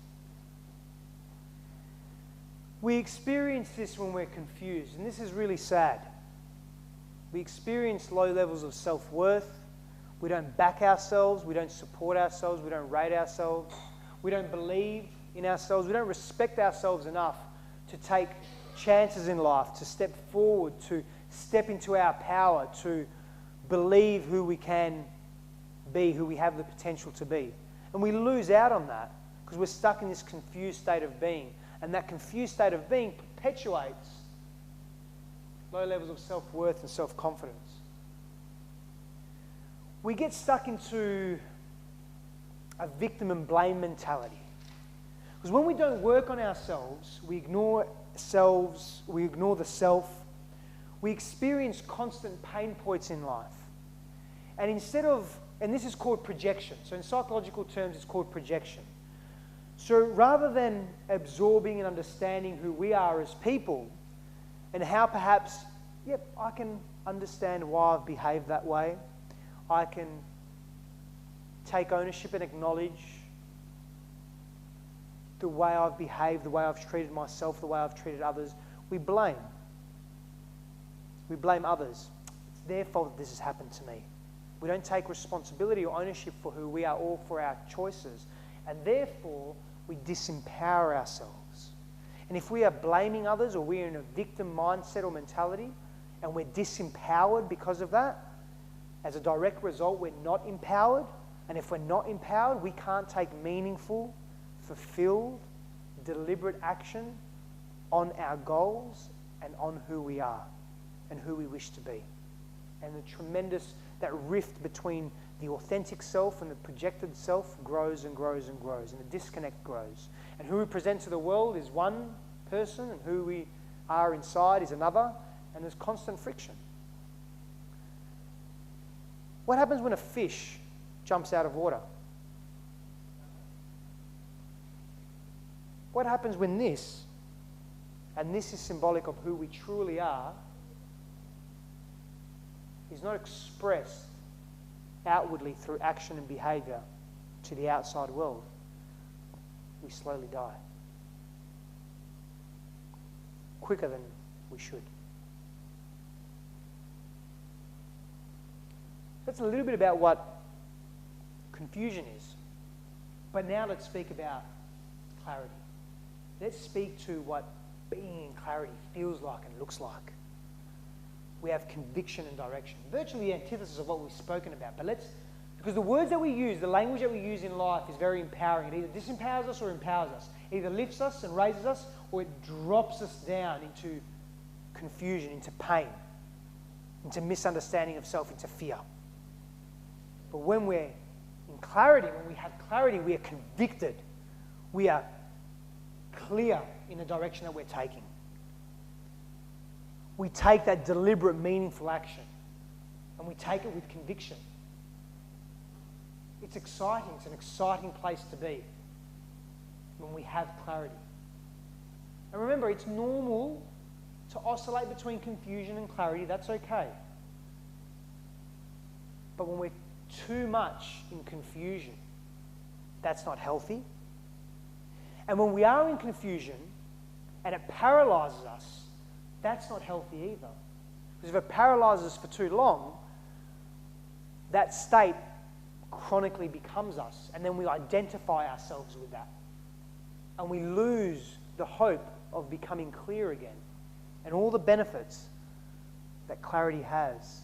We experience this when we're confused, and this is really sad. We experience low levels of self-worth. We don't back ourselves. We don't support ourselves. We don't rate ourselves. We don't believe in ourselves. We don't respect ourselves enough to take chances in life, to step forward, to step into our power, to believe who we can be, who we have the potential to be. And we lose out on that because we're stuck in this confused state of being. And that confused state of being perpetuates low levels of self-worth and self-confidence. We get stuck into a victim and blame mentality. Because when we don't work on ourselves, we ignore ourselves, we ignore the self, we experience constant pain points in life. And instead of, and this is called projection. So in psychological terms, it's called projection. So rather than absorbing and understanding who we are as people and how perhaps, yep, I can understand why I've behaved that way. I can take ownership and acknowledge the way I've behaved, the way I've treated myself, the way I've treated others. We blame. We blame others. It's their fault that this has happened to me. We don't take responsibility or ownership for who we are or for our choices. And therefore, we disempower ourselves. And if we are blaming others or we're in a victim mindset or mentality and we're disempowered because of that, as a direct result, we're not empowered. And if we're not empowered, we can't take meaningful, fulfilled, deliberate action on our goals and on who we are and who we wish to be. And that rift between the authentic self and the projected self grows and grows and grows, and the disconnect grows. And who we present to the world is one person, and who we are inside is another, and there's constant friction. What happens when a fish jumps out of water? What happens when this, and this is symbolic of who we truly are, is not expressed outwardly through action and behaviour to the outside world? We slowly die. Quicker than we should. That's a little bit about what confusion is. But now let's speak about clarity. Let's speak to what being in clarity feels like and looks like. We have conviction and direction. Virtually the antithesis of what we've spoken about. But because the words that we use, the language that we use in life is very empowering. It either disempowers us or empowers us. It either lifts us and raises us, or it drops us down into confusion, into pain, into misunderstanding of self, into fear. But when we're in clarity, when we have clarity, we are convicted. We are clear in the direction that we're taking. We take that deliberate, meaningful action and we take it with conviction. It's exciting. It's an exciting place to be when we have clarity. And remember, it's normal to oscillate between confusion and clarity. That's okay. But when we're too much in confusion, that's not healthy. And when we are in confusion and it paralyzes us, that's not healthy either. Because if it paralyzes us for too long, that state chronically becomes us, and then we identify ourselves with that. And we lose the hope of becoming clear again and all the benefits that clarity has.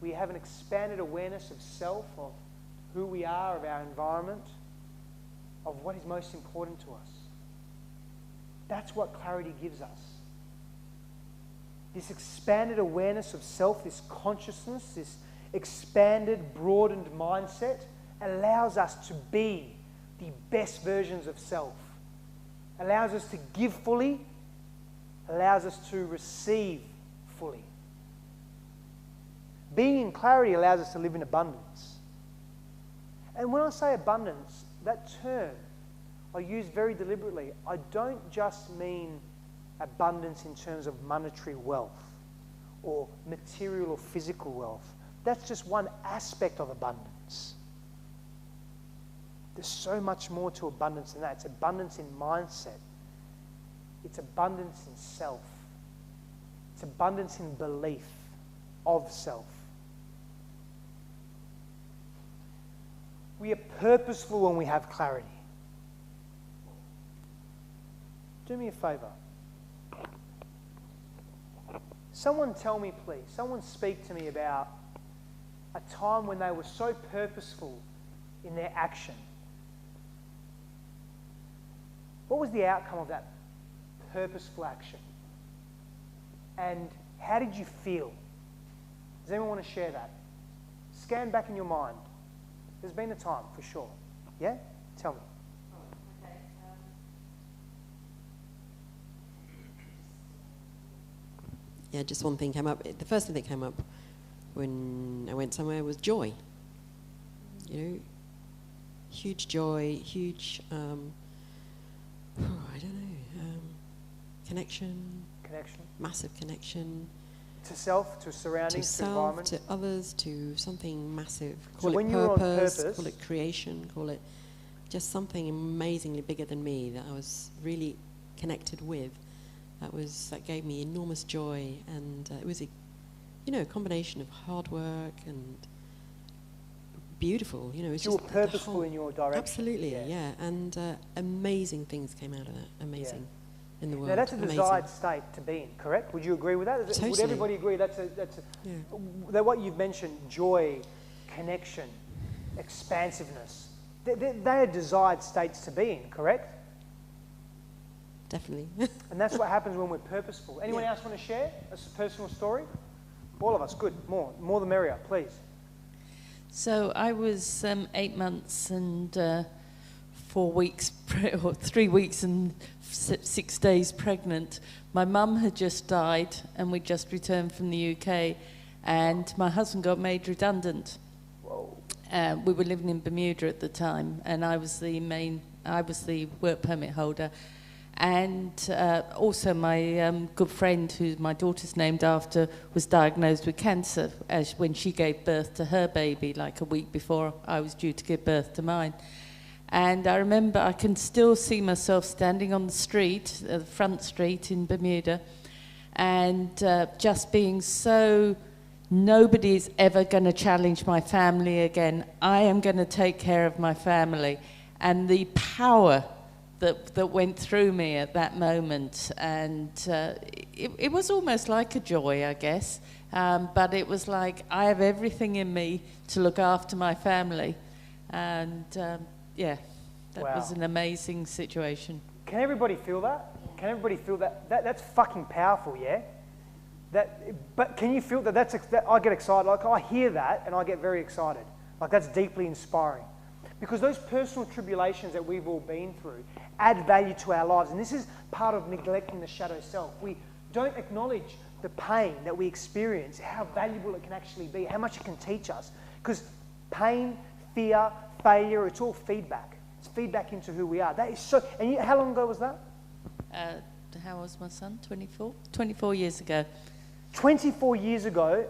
We have an expanded awareness of self, of who we are, of our environment, of what is most important to us. That's what clarity gives us. This expanded awareness of self, this consciousness, this expanded, broadened mindset allows us to be the best versions of self. Allows us to give fully, allows us to receive fully. Being in clarity allows us to live in abundance. And when I say abundance, that term I use very deliberately. I don't just mean abundance in terms of monetary wealth or material or physical wealth. That's just one aspect of abundance. There's so much more to abundance than that. It's abundance in mindset. It's abundance in self. It's abundance in belief of self. We are purposeful when we have clarity. Do me a favour. Someone tell me, please, someone speak to me about a time when they were so purposeful in their action. What was the outcome of that purposeful action? And how did you feel? Does anyone want to share that? Scan back in your mind. There's been a time, for sure. Yeah? Tell me. Okay. Yeah, just one thing came up. The first thing that came up when I went somewhere was joy. You know, huge joy, huge, I don't know, connection. Connection. Massive connection. To self, to surroundings, to environment. To others, to something massive. So Call when it you're on purpose, purpose, call it creation, call it just something amazingly bigger than me that I was really connected with. That gave me enormous joy, and it was a combination of hard work and beautiful. You know, it's you just were purposeful in your direction. Absolutely, yeah. And amazing things came out of that. Amazing. In the world. Now that's a Amazing. desired state to be in, correct? Would you agree with that? Totally. Would everybody agree that what you've mentioned, joy, connection, expansiveness, they are desired states to be in, correct? Definitely. And that's what happens when we're purposeful. Anyone else want to share a personal story? All of us, good. More the merrier, please. So I was 8 months and 4 weeks, or 3 weeks and 6 days pregnant. My mum had just died and we'd just returned from the UK, and my husband got made redundant. Whoa. We were living in Bermuda at the time, and I was the work permit holder. And also my good friend, who my daughter's named after, was diagnosed with cancer when she gave birth to her baby, like a week before I was due to give birth to mine. And I remember I can still see myself standing on the street, the front street in Bermuda, and just being so, nobody's ever going to challenge my family again. I am going to take care of my family. And the power that went through me at that moment, and it was almost like a joy, I guess, but it was like I have everything in me to look after my family, and that was an amazing situation. Can everybody feel that? Can everybody feel that? That's fucking powerful, yeah? But can you feel that? That I get excited. Like I hear that and I get very excited. Like, that's deeply inspiring. Because those personal tribulations that we've all been through add value to our lives. And this is part of neglecting the shadow self. We don't acknowledge the pain that we experience, how valuable it can actually be, how much it can teach us. Because pain, fear, failure, it's all feedback. It's feedback into who we are. That is so... And how long ago was that? How was my son? 24? 24 years ago. 24 years ago,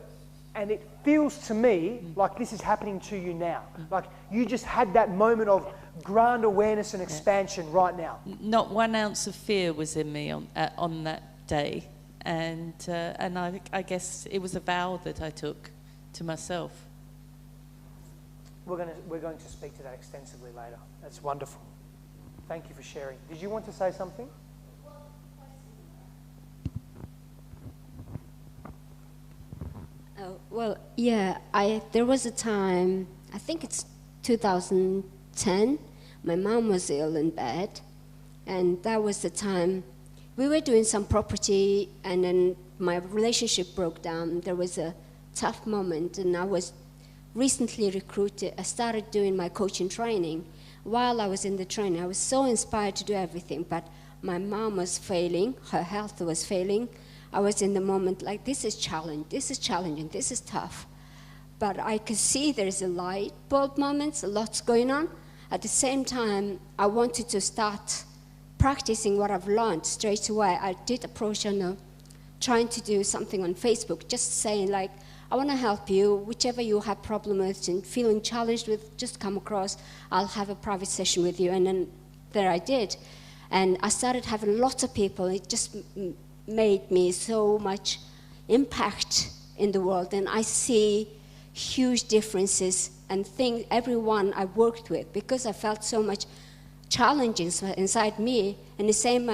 and it feels to me like this is happening to you now. Like you just had that moment of grand awareness and expansion right now. Not 1 ounce of fear was in me on that day. And I guess it was a vow that I took to myself. We're going to speak to that extensively later. That's wonderful. Thank you for sharing. Did you want to say something? Well, yeah, there was a time, I think it's 2010, my mom was ill in bed, and that was the time we were doing some property, and then my relationship broke down. There was a tough moment, and I was recently recruited. I started doing my coaching training. While I was in the training, I was so inspired to do everything, but my mom was failing, her health was failing. I was in the moment like, this is challenging, this is tough. But I could see there's a light bulb moments, lots going on. At the same time, I wanted to start practicing what I've learned straight away. I did approach on trying to do something on Facebook, just saying like, I want to help you, whichever you have problem with and feeling challenged with, just come across, I'll have a private session with you. And then there I did. And I started having lots of people. It just made me so much impact in the world, and I see huge differences and think everyone I worked with, because I felt so much challenges inside me, and the same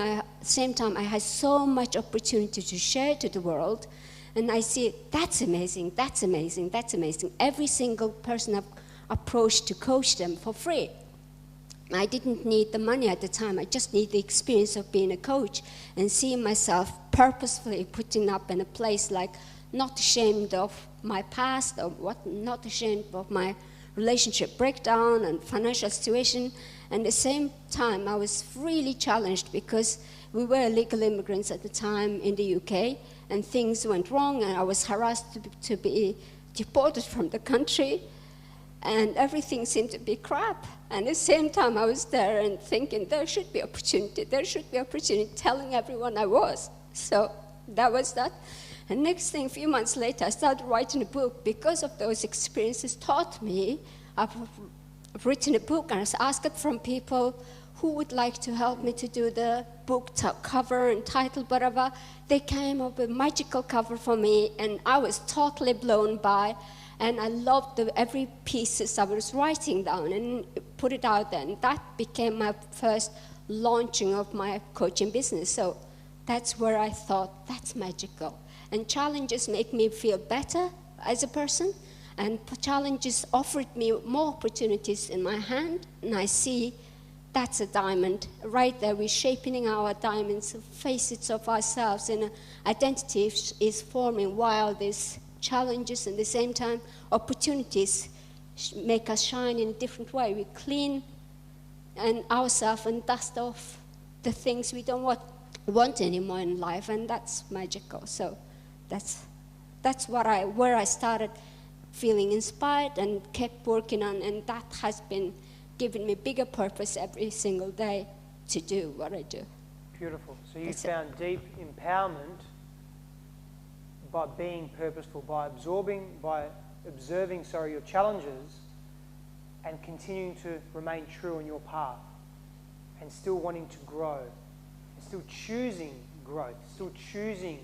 time I had so much opportunity to share to the world, and I see that's amazing, that's amazing, that's amazing. Every single person I've approached to coach them for free. I didn't need the money at the time. I just need the experience of being a coach and seeing myself purposefully putting up in a place like not ashamed of my past or not ashamed of my relationship breakdown and financial situation. And at the same time, I was really challenged because we were illegal immigrants at the time in the UK, and things went wrong, and I was harassed to be deported from the country. And everything seemed to be crap. And at the same time, I was there and thinking, there should be opportunity, telling everyone I was. So that was that. And next thing, a few months later, I started writing a book. Because of those experiences taught me, I've written a book, and I asked it from people who would like to help me to do the book cover and title, whatever. They came up with a magical cover for me, and I was totally blown by. And I loved every piece I was writing down and put it out there. And that became my first launching of my coaching business. So that's where I thought, that's magical. And challenges make me feel better as a person. And challenges offered me more opportunities in my hand. And I see that's a diamond. Right there, we're shaping our diamonds, facets of ourselves. And identity is forming while this challenges and at the same time opportunities make us shine in a different way. We clean ourselves and dust off the things we don't want anymore in life, and that's magical. So that's where I started feeling inspired and kept working on, and that has been giving me bigger purpose every single day to do what I do. Beautiful. So you found deep empowerment by being purposeful, by observing your challenges and continuing to remain true on your path and still wanting to grow, and still choosing growth, still choosing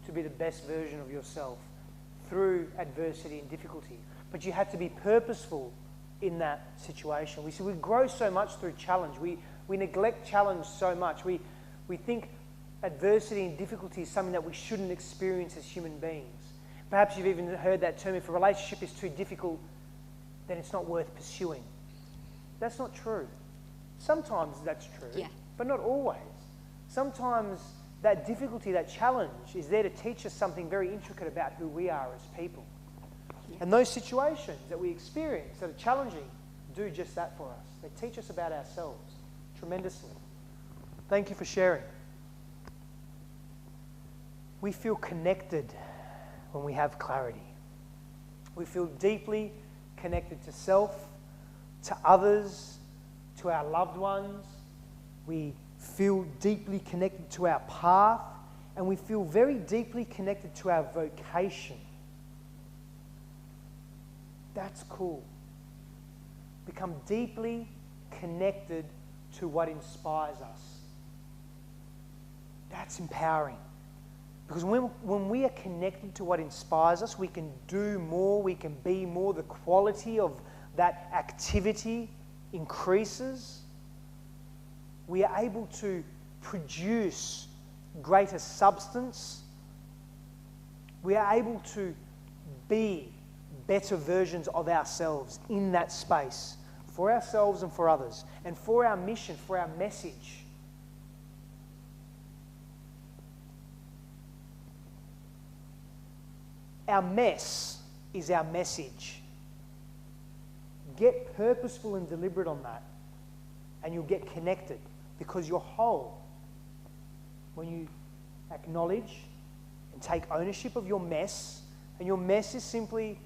to be the best version of yourself through adversity and difficulty. But you had to be purposeful in that situation. We see we grow so much through challenge. We neglect challenge so much. We think adversity and difficulty is something that we shouldn't experience as human beings. Perhaps you've even heard that term, if a relationship is too difficult, then it's not worth pursuing. That's not true. Sometimes that's true, but not always. Sometimes that difficulty, that challenge is there to teach us something very intricate about who we are as people. And those situations that we experience that are challenging do just that for us. They teach us about ourselves tremendously. Thank you for sharing. We feel connected when we have clarity. We feel deeply connected to self, to others, to our loved ones. We feel deeply connected to our path, and we feel very deeply connected to our vocation. That's cool. Become deeply connected to what inspires us. That's empowering. Because when we are connected to what inspires us, we can do more, we can be more. The quality of that activity increases. We are able to produce greater substance. We are able to be better versions of ourselves in that space, for ourselves and for others, and for our mission, for our message. Our mess is our message. Get purposeful and deliberate on that, and you'll get connected, because you're whole. When you acknowledge and take ownership of your mess, and your mess is simply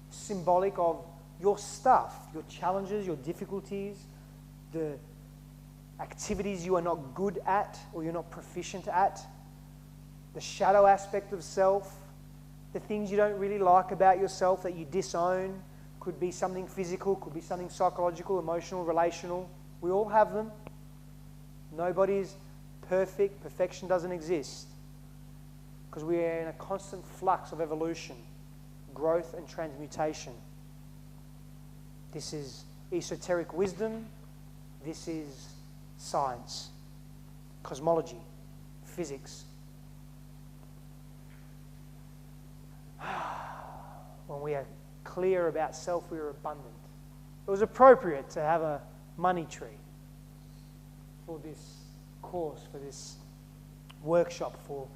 symbolic of your stuff, your challenges, your difficulties, the activities you are not good at or you're not proficient at, the shadow aspect of self, the things you don't really like about yourself that you disown. Could be something physical, could be something psychological, emotional, relational. We all have them. Nobody's perfect. Perfection doesn't exist, because we are in a constant flux of evolution, growth and transmutation. This is esoteric wisdom. This is science, cosmology, physics. When we are clear about self, we are abundant. It was appropriate to have a money tree for this course, for this workshop, for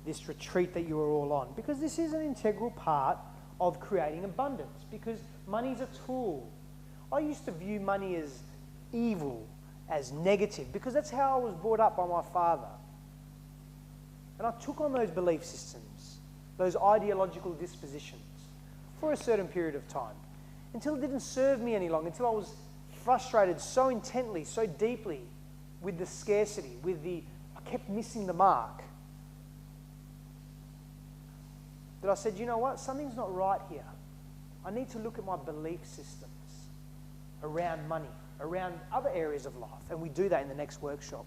this retreat that you are all on, because this is an integral part of creating abundance, because money is a tool. I used to view money as evil, as negative, because that's how I was brought up by my father. And I took on those belief systems, those ideological dispositions, for a certain period of time, until it didn't serve me any longer, until I was frustrated so intently, so deeply with the scarcity, I kept missing the mark, that I said, you know what, something's not right here. I need to look at my belief systems around money, around other areas of life, and we do that in the next workshop.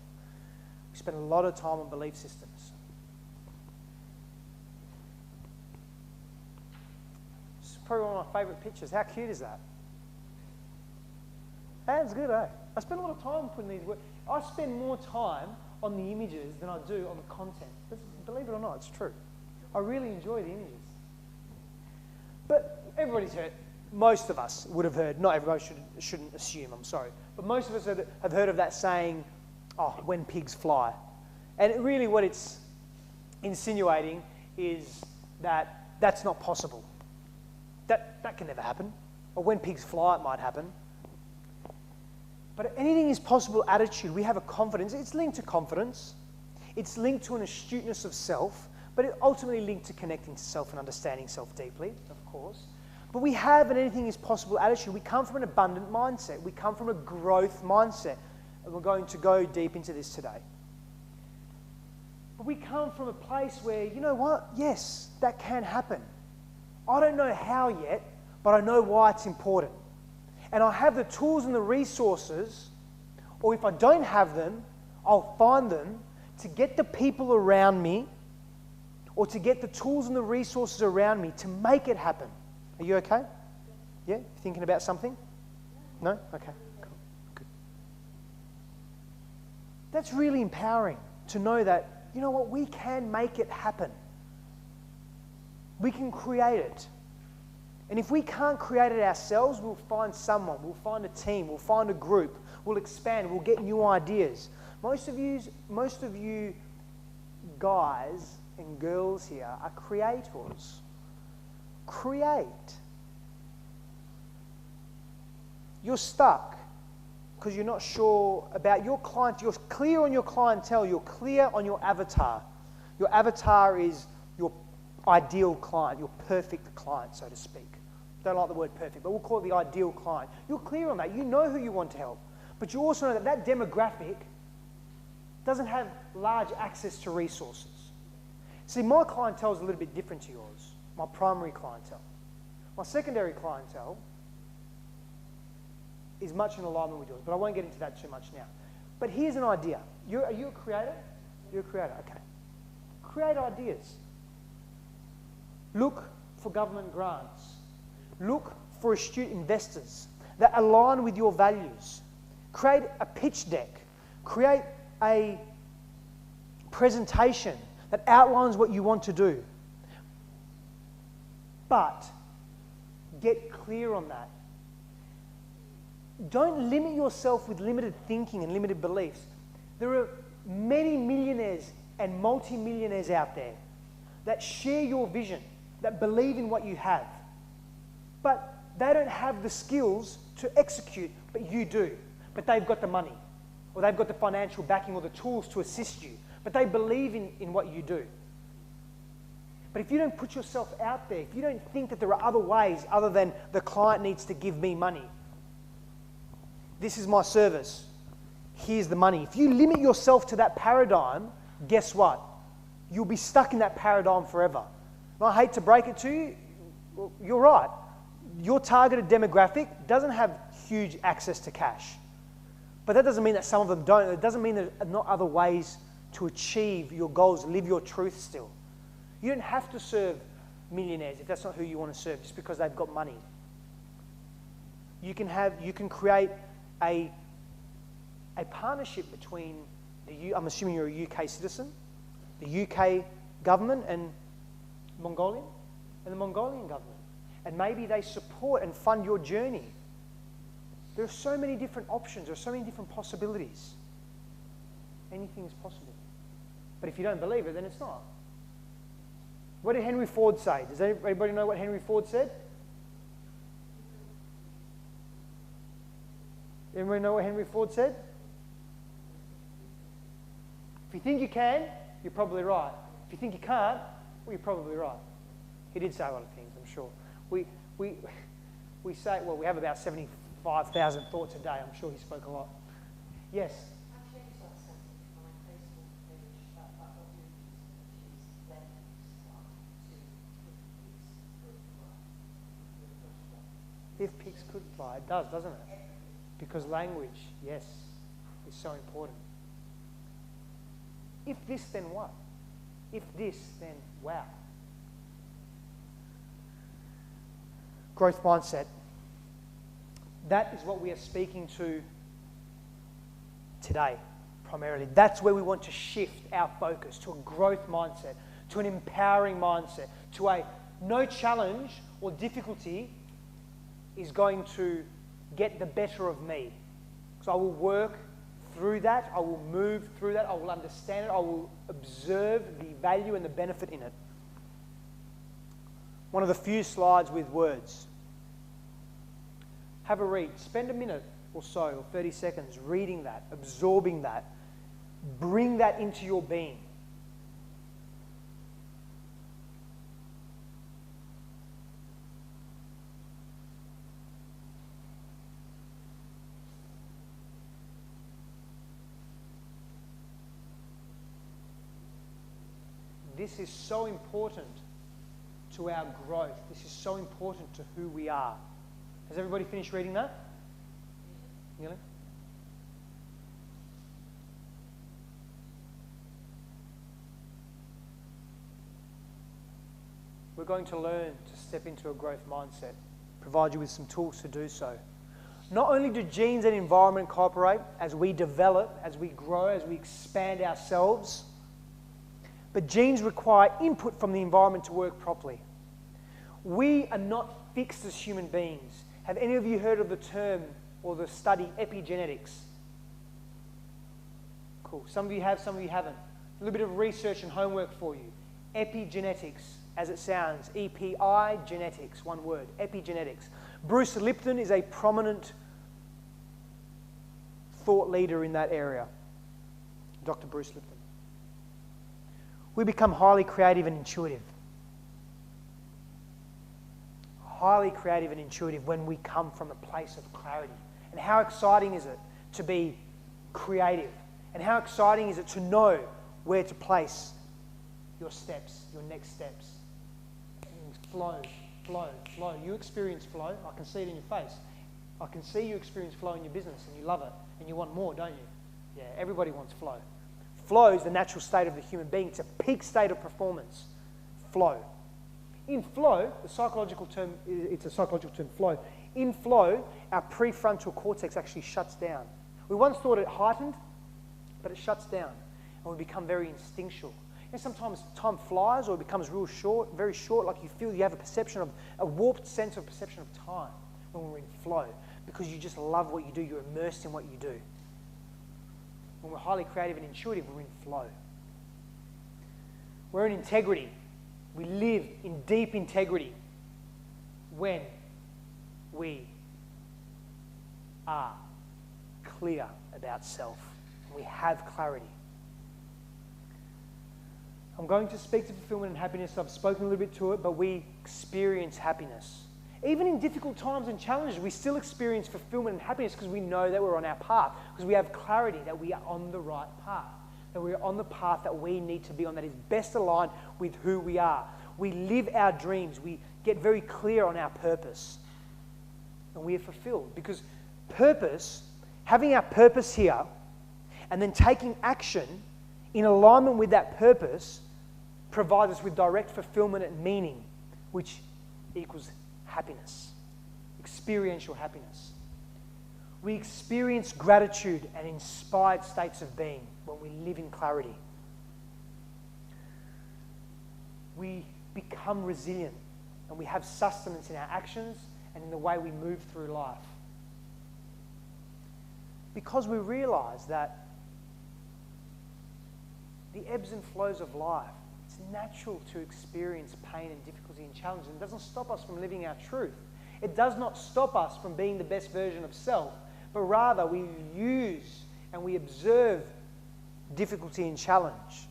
We spend a lot of time on belief systems. Probably one of my favourite pictures. How cute is that? That's good, eh? I spend a lot of time putting these words. I spend more time on the images than I do on the content. Believe it or not, it's true. I really enjoy the images. But everybody's heard, most of us would have heard, not everybody shouldn't assume, I'm sorry, but most of us have heard of that saying, oh, when pigs fly. And really what it's insinuating is that that's not possible. That can never happen. Or when pigs fly, it might happen. But anything is possible attitude. We have a confidence. It's linked to confidence. It's linked to an astuteness of self, but it's ultimately linked to connecting to self and understanding self deeply, of course. But we have an anything is possible attitude. We come from an abundant mindset. We come from a growth mindset. And we're going to go deep into this today. But we come from a place where, you know what? Yes, that can happen. I don't know how yet, but I know why it's important. And I have the tools and the resources, or if I don't have them, I'll find them to get the people around me, or to get the tools and the resources around me to make it happen. Are you okay? Yeah? Thinking about something? No? Okay. Cool. Good. That's really empowering to know that, you know what, we can make it happen. We can create it. And if we can't create it ourselves, we'll find someone, we'll find a team, we'll find a group, we'll expand, we'll get new ideas. Most of you guys and girls here are creators. Create. you're stuck because you're not sure about your client. You're clear on your clientele. You're clear on your avatar. Your avatar is your ideal client, your perfect client, so to speak. Don't like the word perfect, but we'll call it the ideal client. You're clear on that. You know who you want to help. But you also know that that demographic doesn't have large access to resources. See, my clientele is a little bit different to yours, my primary clientele. My secondary clientele is much in alignment with yours, but I won't get into that too much now. But here's an idea. Are you a creator? You're a creator, okay. Create ideas. Look for government grants. Look for astute investors that align with your values. Create a pitch deck. Create a presentation that outlines what you want to do. But get clear on that. Don't limit yourself with limited thinking and limited beliefs. There are many millionaires and multi-millionaires out there that share your vision, that believe in what you have. But they don't have the skills to execute, but you do. But they've got the money, or they've got the financial backing or the tools to assist you. But they believe in what you do. But if you don't put yourself out there, if you don't think that there are other ways other than the client needs to give me money, this is my service, here's the money. If you limit yourself to that paradigm, guess what? You'll be stuck in that paradigm forever. And I hate to break it to you, well, you're right. Your targeted demographic doesn't have huge access to cash. But that doesn't mean that some of them don't. It doesn't mean there are not other ways to achieve your goals, live your truth still. You don't have to serve millionaires if that's not who you want to serve, just because they've got money. You can create a partnership between I'm assuming you're a UK citizen, the UK government and the Mongolian government. And maybe they support and fund your journey. There are so many different options. There are so many different possibilities. Anything is possible. But if you don't believe it, then it's not. What did Henry Ford say? Does anybody know what Henry Ford said? Anybody know what Henry Ford said? If you think you can, you're probably right. If you think you can't, well, you're probably right. He did say a lot of things, I'm sure. We say, well, we have about 75,000 thoughts a day. I'm sure he spoke a lot. Yes? If pigs could fly, it does, doesn't it? Because language, yes, is so important. If this, then what? If this, then wow. Growth mindset. That is what we are speaking to today, primarily. That's where we want to shift our focus, to a growth mindset, to an empowering mindset, to a no challenge or difficulty is going to get the better of me. So I will work through that, I will move through that, I will understand it, I will observe the value and the benefit in it. One of the few slides with words. Have a read. Spend a minute or so, or 30 seconds, reading that, absorbing that. Bring that into your being. This is so important to our growth. This is so important to who we are. Has everybody finished reading that? Nearly? We're going to learn to step into a growth mindset, provide you with some tools to do so. Not only do genes and environment cooperate as we develop, as we grow, as we expand ourselves, but genes require input from the environment to work properly. We are not fixed as human beings. Have any of you heard of the term or the study epigenetics? Cool. Some of you have, some of you haven't. A little bit of research and homework for you. Epigenetics, as it sounds, E-P-I genetics, one word, epigenetics. Bruce Lipton is a prominent thought leader in that area, Dr. Bruce Lipton. We become highly creative and intuitive. Highly creative and intuitive when we come from a place of clarity. And how exciting is it to be creative? And how exciting is it to know where to place your steps, your next steps? Flow, flow, flow. You experience flow. I can see it in your face. I can see you experience flow in your business and you love it and you want more, don't you? Yeah, everybody wants flow. Flow is the natural state of the human being. It's a peak state of performance. Flow. In flow, it's a psychological term, flow. In flow, our prefrontal cortex actually shuts down. We once thought it heightened, but it shuts down and we become very instinctual. And sometimes time flies or it becomes real short, very short, like you feel you have a warped sense of perception of time when we're in flow because you just love what you do, you're immersed in what you do. When we're highly creative and intuitive, we're in flow. We're in integrity. We live in deep integrity when we are clear about self. We have clarity. I'm going to speak to fulfillment and happiness. I've spoken a little bit to it, but we experience happiness. Even in difficult times and challenges, we still experience fulfillment and happiness because we know that we're on our path, because we have clarity that we are on the right path, that we're on the path that we need to be on, that is best aligned with who we are. We live our dreams. We get very clear on our purpose, and we are fulfilled because purpose, having our purpose here, and then taking action in alignment with that purpose provides us with direct fulfillment and meaning, which equals happiness, experiential happiness. We experience gratitude and inspired states of being when we live in clarity. We become resilient and we have sustenance in our actions and in the way we move through life. Because we realize that the ebbs and flows of life, it's natural to experience pain and difficulty and challenge. And it doesn't stop us from living our truth. It does not stop us from being the best version of self, but rather we use and we observe difficulty and challenge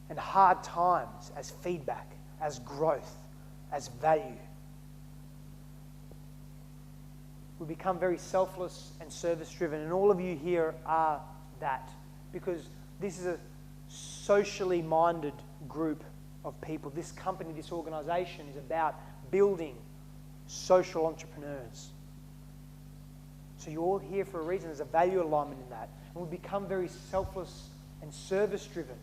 and hard times as feedback, as growth, as value. We become very selfless and service-driven, and all of you here are that, because this is a socially minded group of people. This company, this organization is about building social entrepreneurs. So you're all here for a reason. There's a value alignment in that. And we become very selfless and service-driven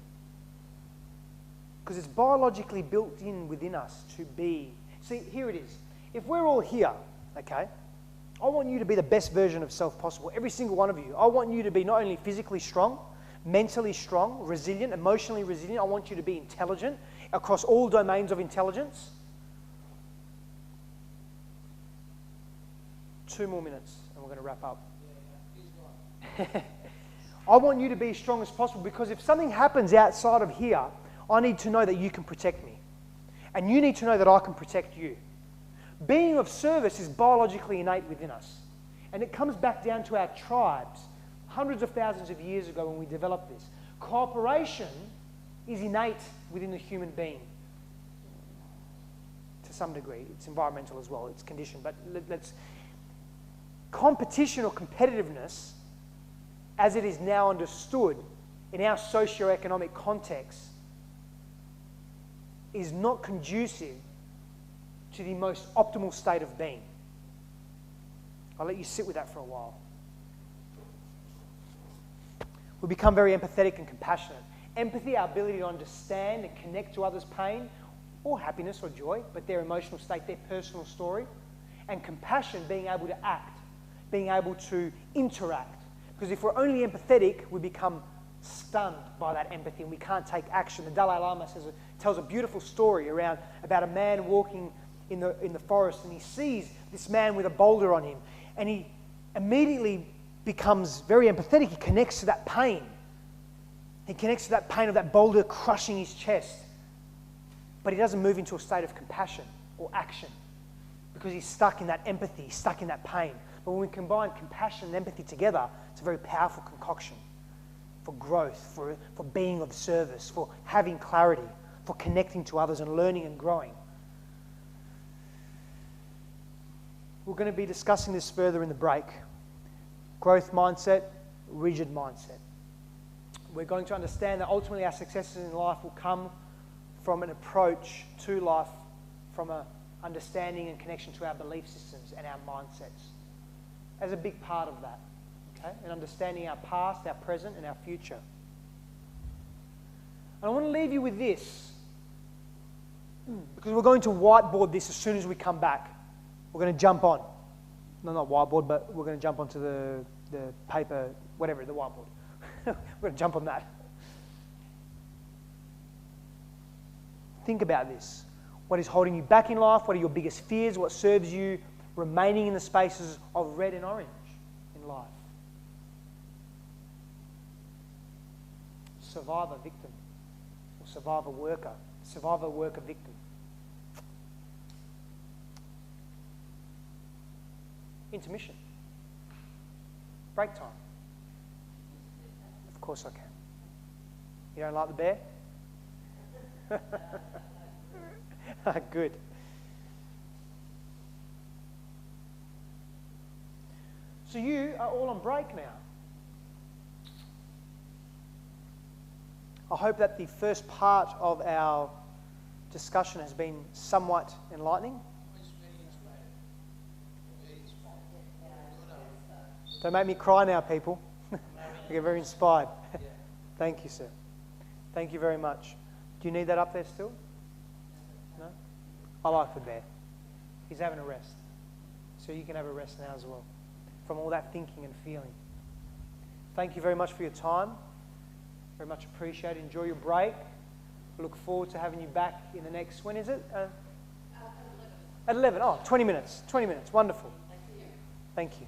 because it's biologically built in within us to be. See, here it is. If we're all here, okay, I want you to be the best version of self possible, every single one of you. I want you to be not only physically strong, mentally strong, resilient, emotionally resilient. I want you to be intelligent across all domains of intelligence. 2 more minutes and we're going to wrap up. I want you to be as strong as possible because if something happens outside of here, I need to know that you can protect me. And you need to know that I can protect you. Being of service is biologically innate within us. And it comes back down to our tribes. Hundreds of thousands of years ago when we developed this. Cooperation is innate within the human being to some degree. It's environmental as well, it's conditioned. But competition or competitiveness, as it is now understood in our socio-economic context, is not conducive to the most optimal state of being. I'll let you sit with that for a while. We become very empathetic and compassionate. Empathy, our ability to understand and connect to others' pain or happiness or joy, but their emotional state, their personal story. And compassion, being able to act, being able to interact. Because if we're only empathetic, we become stunned by that empathy and we can't take action. The Dalai Lama tells a beautiful story about a man walking in the forest and he sees this man with a boulder on him and he immediately becomes very empathetic. He connects to that pain. He connects to that pain of that boulder crushing his chest. But he doesn't move into a state of compassion or action because he's stuck in that empathy, stuck in that pain. But when we combine compassion and empathy together, it's a very powerful concoction for growth, for being of service, for having clarity, for connecting to others and learning and growing. We're going to be discussing this further in the break. Growth mindset, rigid mindset. We're going to understand that ultimately our successes in life will come from an approach to life, from an understanding and connection to our belief systems and our mindsets as a big part of that, okay? And understanding our past, our present, and our future. And I want to leave you with this, because we're going to whiteboard this as soon as we come back. We're going to jump on. No, not whiteboard, but we're going to jump onto the paper, whatever, the whiteboard. We're going to jump on that. Think about this. What is holding you back in life? What are your biggest fears? What serves you remaining in the spaces of red and orange in life? Survivor, victim. Or survivor, worker. Survivor, worker, victim. Intermission. Break time. Of course I can. You don't like the bear? Good. So you are all on break now. I hope that the first part of our discussion has been somewhat enlightening. Don't make me cry now, people. I get very inspired. Thank you, sir. Thank you very much. Do you need that up there still? No? I like the bear. He's having a rest. So you can have a rest now as well from all that thinking and feeling. Thank you very much for your time. Very much appreciated. Enjoy your break. We look forward to having you back in the next, when is it? At 11. Oh, 20 minutes. 20 minutes. Wonderful. Thank you.